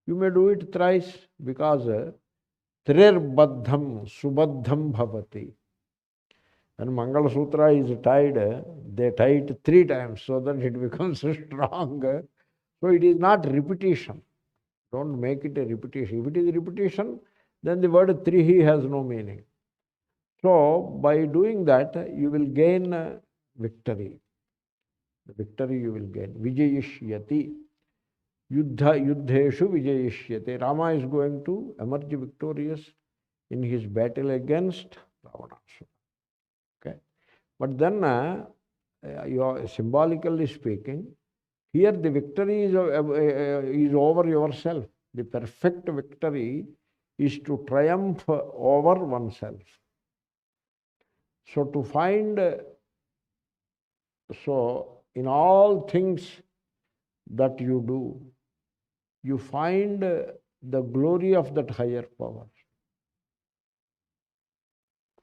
You may do it thrice, because trirbadham subadham bhavati. When Mangala Sutra is tied, they tie it 3 times so that it becomes strong. So it is not repetition. Don't make it a repetition. If it is repetition, then the word trihi has no meaning. So by doing that, you will gain victory. The victory you will gain. Vijayiṣyasi. Yuddhēṣu vijayiṣyati. Rama is going to emerge victorious in his battle against Ravana. Okay. But then, symbolically speaking, here the victory is over yourself. The perfect victory is to triumph over oneself. So to find, in all things that you do, you find the glory of that higher power.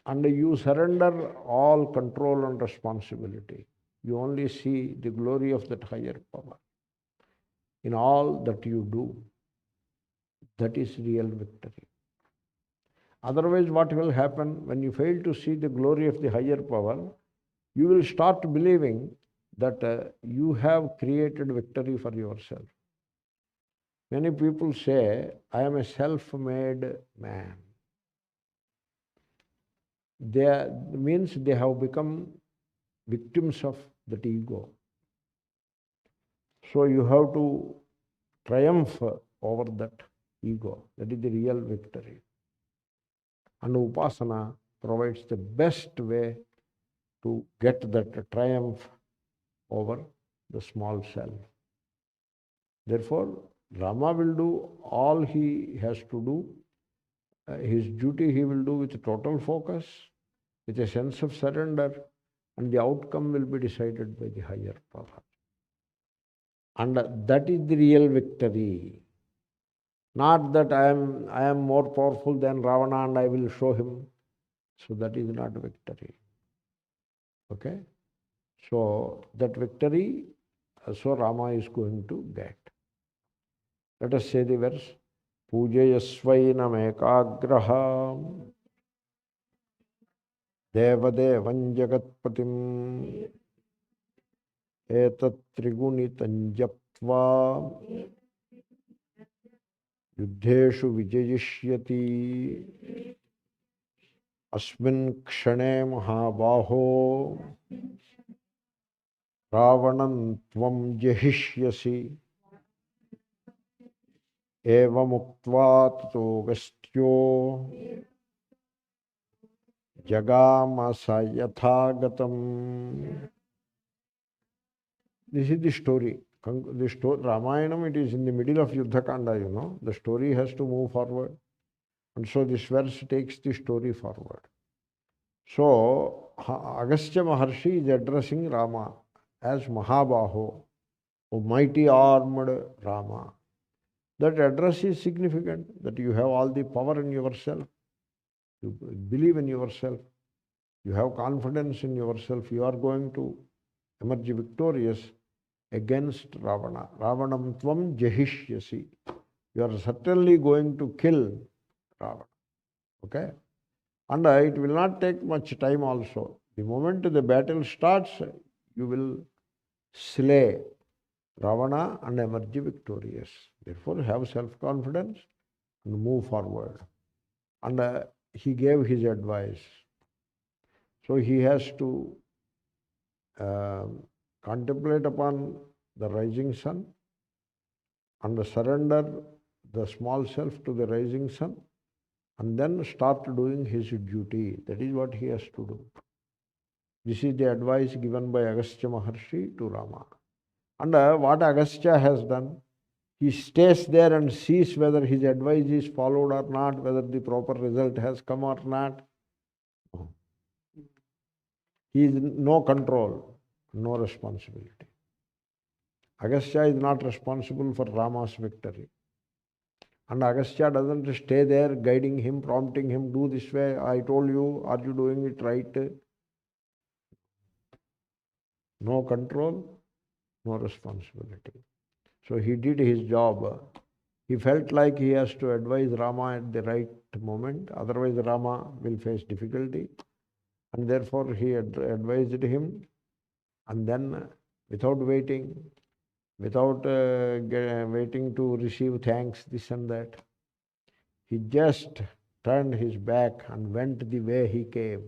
And you surrender all control and responsibility. You only see the glory of that higher power in all that you do. That is real victory. Otherwise, what will happen when you fail to see the glory of the higher power? You will start believing that you have created victory for yourself. Many people say, I am a self-made man. Means they have become victims of that ego. So you have to triumph over that ego. That is the real victory. And upasana provides the best way to get that triumph over the small self. Therefore, Rama will do all he has to do. His duty he will do with total focus, with a sense of surrender, and the outcome will be decided by the higher power. And that is the real victory. Not that I am more powerful than Ravana and I will show him. So that is not victory. Okay? So that victory, so Rama is going to get. Let us say the verse. Pūjayasvaina mēkāgraḥ dēvadēvaṃ jagatpatim ētat triguṇitaṃ japtvā yuddhēṣu vijayiṣyati asmin kṣaṇe mahābāho rāvanam tvam jahiṣyasi Evamuktva tato gastyo jagama sayathagatam. This is the story. The story, Ramayanam, it is in the middle of Yuddha Kanda, you know. The story has to move forward. And so this verse takes the story forward. So, Agastya Maharshi is addressing Rama as Mahabaho, O mighty armed Rama. That address is significant, that you have all the power in yourself. You believe in yourself. You have confidence in yourself. You are going to emerge victorious against Ravana. Ravanam tvam jahishyasi. You are certainly going to kill Ravana. Okay? And it will not take much time also. The moment the battle starts, you will slay Ravana and emerge victorious. Therefore, have self-confidence and move forward. And he gave his advice. So he has to contemplate upon the rising sun and surrender the small self to the rising sun and then start doing his duty. That is what he has to do. This is the advice given by Agastya Maharshi to Rama. And what Agastya has done, he stays there and sees whether his advice is followed or not, whether the proper result has come or not. No. He is no control, no responsibility. Agastya is not responsible for Rama's victory. And Agastya doesn't stay there guiding him, prompting him, do this way, I told you, are you doing it right? No control, no responsibility. So he did his job. He felt like he has to advise Rama at the right moment, otherwise Rama will face difficulty. And therefore he advised him, and then without waiting, without waiting to receive thanks, this and that, he just turned his back and went the way he came.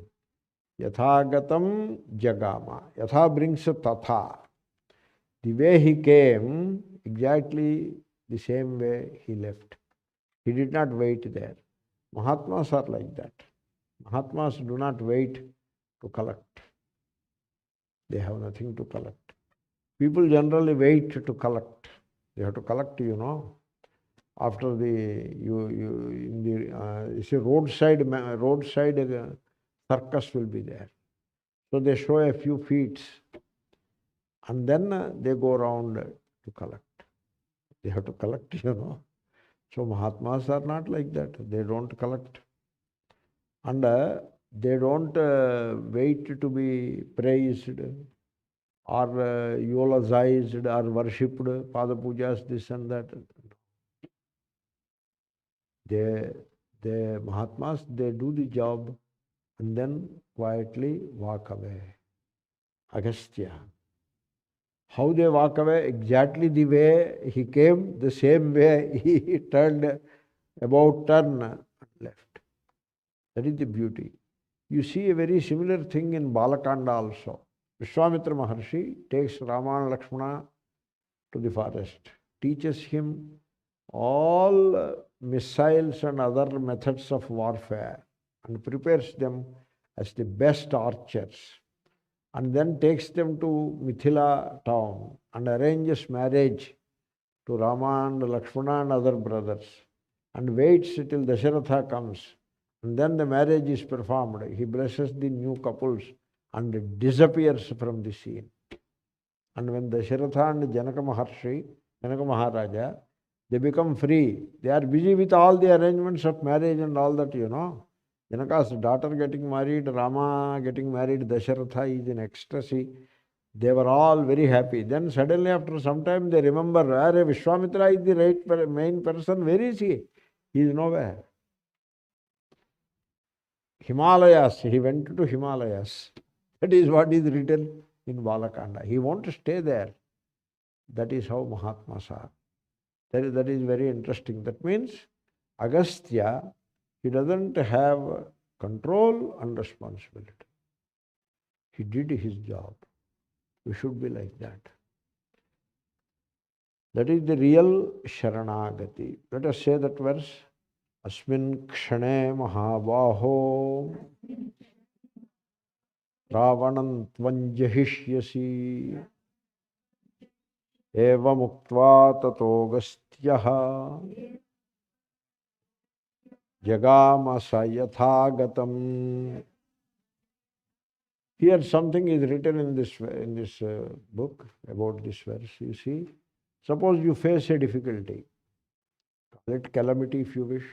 Yathagatam jagama. Yatha brings tatha. The way he came, exactly the same way he left. He did not wait there. Mahatmas are like that. Mahatmas do not wait to collect. They have nothing to collect. People generally wait to collect. They have to collect, you know. After the roadside circus will be there. So they show a few feats, and then they go around to collect. They have to collect, you know. So Mahatmas are not like that. They don't collect. And they don't wait to be praised or eulogized or worshipped, Pada Pujas, this and that. The Mahatmas, they do the job and then quietly walk away. Agastya. How they walk away? Exactly the way he came, the same way he turned about turn and left. That is the beauty. You see a very similar thing in Balakanda also. Vishwamitra Maharshi takes Rama and Lakshmana to the forest, teaches him all missiles and other methods of warfare and prepares them as the best archers, and then takes them to Mithila town and arranges marriage to Rama and Lakshmana and other brothers, and waits till Dasharatha comes, and then the marriage is performed. He blesses the new couples and disappears from the scene. And when Dasharatha and Janaka Maharaja, they become free. They are busy with all the arrangements of marriage and all that, you know. Janaka's daughter getting married, Rama getting married, Dasharatha is in ecstasy. They were all very happy. Then suddenly after some time they remember, Vishwamitra is the right main person. Where is he? He is nowhere. Himalayas. He went to Himalayas. That is what is written in Balakanda. He won't stay there. That is how Mahatmas are. That is very interesting. That means Agastya, he doesn't have control and responsibility. He did his job. We should be like that. That is the real Sharanagati. Let us say that verse. Asmin kshane mahabaho ravanam tvanjahishyasi eva muktva tato gastyaha jagama sayathagatam. Here something is written in this book about this verse. You see, suppose you face a difficulty, call it calamity if you wish.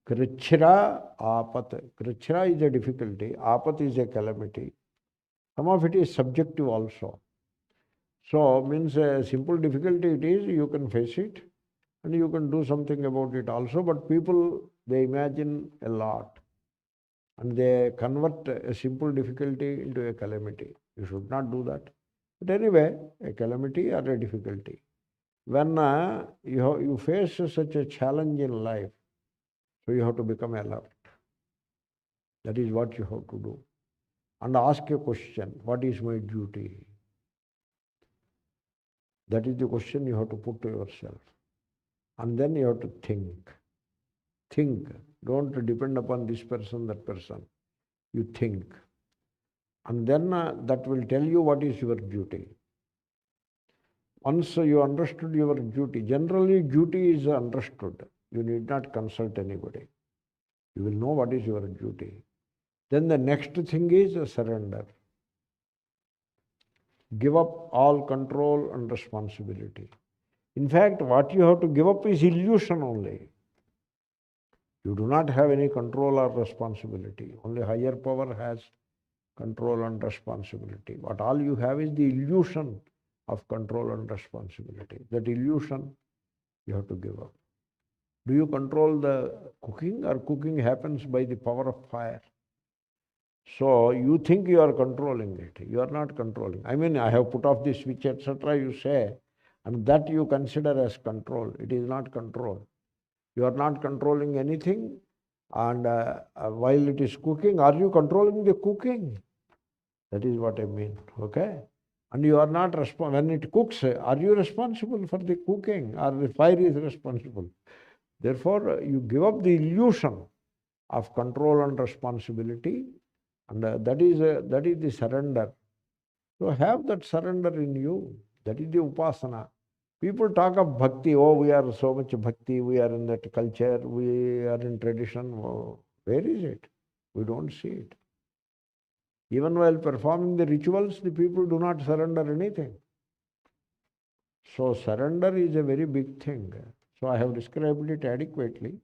Kṛchra āpat. Kṛchra is a difficulty. Āpat is a calamity. Some of it is subjective also. So, means a simple difficulty it is, you can face it and you can do something about it also. But people, they imagine a lot and they convert a simple difficulty into a calamity. You should not do that. But anyway, a calamity or a difficulty. When you face such a challenge in life, so you have to become alert. That is what you have to do. And ask a question, what is my duty? That is the question you have to put to yourself. And then you have to think. Think. Don't depend upon this person, that person. You think. And then that will tell you what is your duty. Once you understood your duty, generally duty is understood. You need not consult anybody. You will know what is your duty. Then the next thing is surrender. Give up all control and responsibility. In fact, what you have to give up is illusion only. You do not have any control or responsibility. Only higher power has control and responsibility. What all you have is the illusion of control and responsibility. That illusion you have to give up. Do you control the cooking, or cooking happens by the power of fire? So you think you are controlling it. You are not controlling. I mean, I have put off this switch, etc. you say, and that you consider as control. It is not control. You are not controlling anything, and while it is cooking, are you controlling the cooking? That is what I mean, okay? And you are not when it cooks, are you responsible for the cooking, or the fire is responsible? Therefore, you give up the illusion of control and responsibility, and that is the surrender. So have that surrender in you. That is the upasana. People talk of bhakti. Oh, we are so much bhakti. We are in that culture. We are in tradition. Oh, where is it? We don't see it. Even while performing the rituals, the people do not surrender anything. So surrender is a very big thing. So I have described it adequately.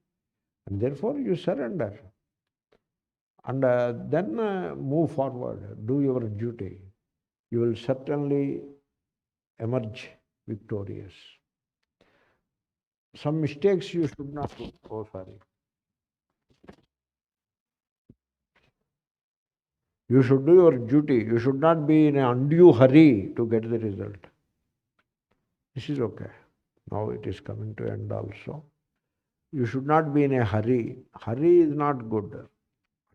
And therefore you surrender. And then move forward. Do your duty. You will certainly emerge victorious. Some mistakes you should not do. Oh, sorry. You should do your duty. You should not be in an undue hurry to get the result. This is okay. Now it is coming to end also. You should not be in a hurry. Hurry is not good.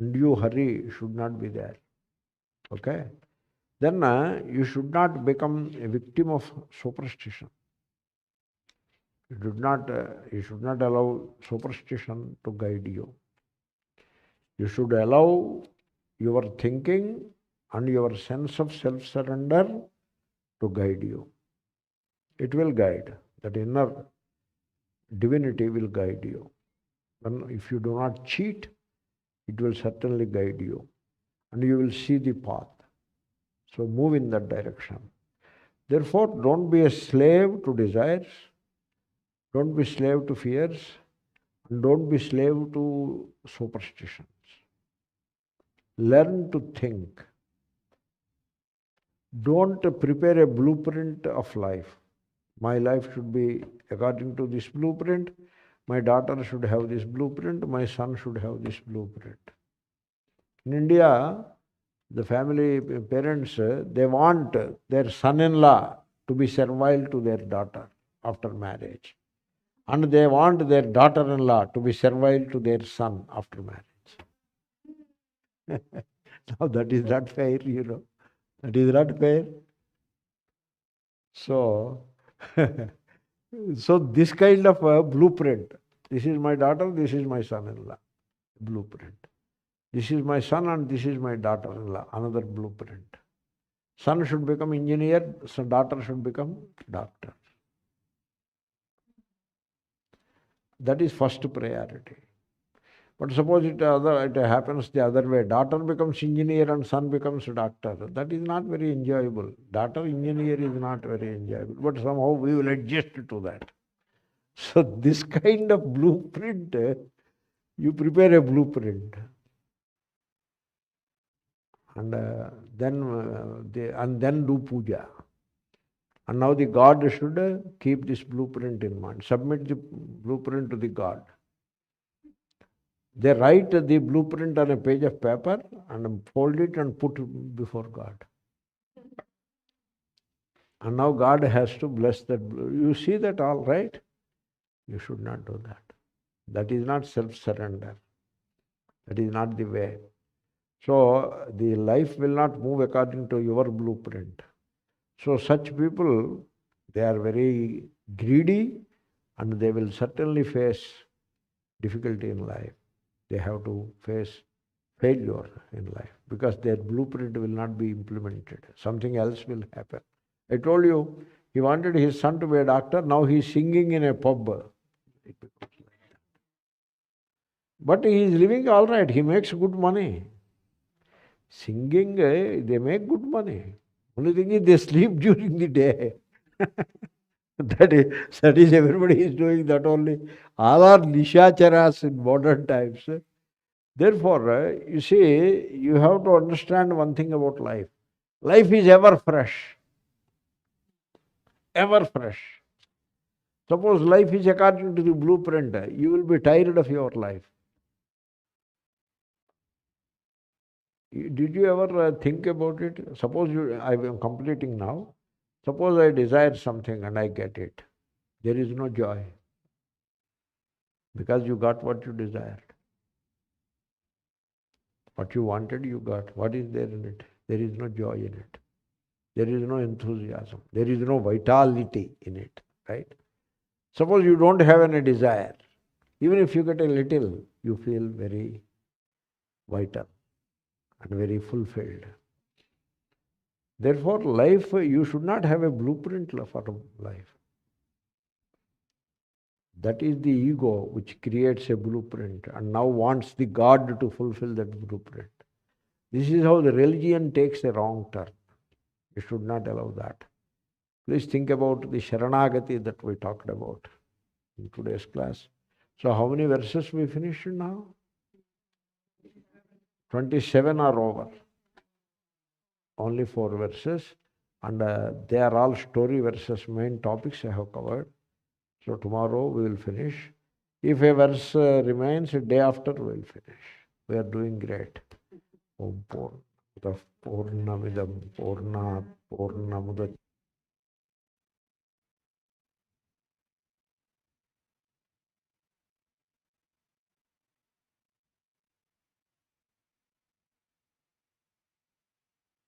Undue hurry should not be there. Okay? Then you should not become a victim of superstition. You should not allow superstition to guide you. You should allow your thinking and your sense of self-surrender to guide you. It will guide. That inner divinity will guide you. And if you do not cheat, it will certainly guide you. And you will see the path. So move in that direction. Therefore, don't be a slave to desires. Don't be slave to fears. And don't be slave to superstitions. Learn to think. Don't prepare a blueprint of life. My life should be according to this blueprint. My daughter should have this blueprint. My son should have this blueprint. In India, the family parents, they want their son-in-law to be servile to their daughter after marriage. And they want their daughter-in-law to be servile to their son after marriage. Now that is not fair, you know. That is not fair. So, So this kind of a blueprint. This is my daughter, this is my son-in-law. Blueprint. This is my son and this is my daughter-in-law. Another blueprint. Son should become engineer, so daughter should become doctor. That is first priority. But suppose it happens the other way. Daughter becomes engineer and son becomes doctor. That is not very enjoyable. Daughter engineer is not very enjoyable. But somehow we will adjust to that. So this kind of blueprint, you prepare a blueprint. And then do puja. And now the God should keep this blueprint in mind. Submit the blueprint to the God. They write the blueprint on a page of paper and fold it and put before God. And now God has to bless that. You see that all right? You should not do that. That is not self-surrender. That is not the way. So the life will not move according to your blueprint. So such people, they are very greedy and they will certainly face difficulty in life. They have to face failure in life because their blueprint will not be implemented. Something else will happen. I told you, he wanted his son to be a doctor. Now he is singing in a pub. It becomes like that. But he is living all right. He makes good money. Singing, they make good money. Only thing is they sleep during the day. That is everybody is doing that only. All are nishacharas in modern times. Therefore, you see, you have to understand one thing about life. Life is ever fresh. Ever fresh. Suppose life is according to the blueprint, you will be tired of your life. Did you ever think about it? Suppose I am completing now. Suppose I desire something and I get it. There is no joy. Because you got what you desired. What you wanted, you got. What is there in it? There is no joy in it. There is no enthusiasm. There is no vitality in it. Right? Suppose you don't have any desire. Even if you get a little, you feel very vital and very fulfilled. Therefore, life, you should not have a blueprint for life. That is the ego which creates a blueprint and now wants the God to fulfill that blueprint. This is how the religion takes a wrong turn. You should not allow that. Please think about the Sharanagati that we talked about in today's class. So how many verses we finished now? 27 are over. Only 4 verses. And they are all story verses, main topics I have covered. So tomorrow we will finish. If a verse remains, a day after we will finish. We are doing great. Om Purnamidam Purnat Purnamudachyate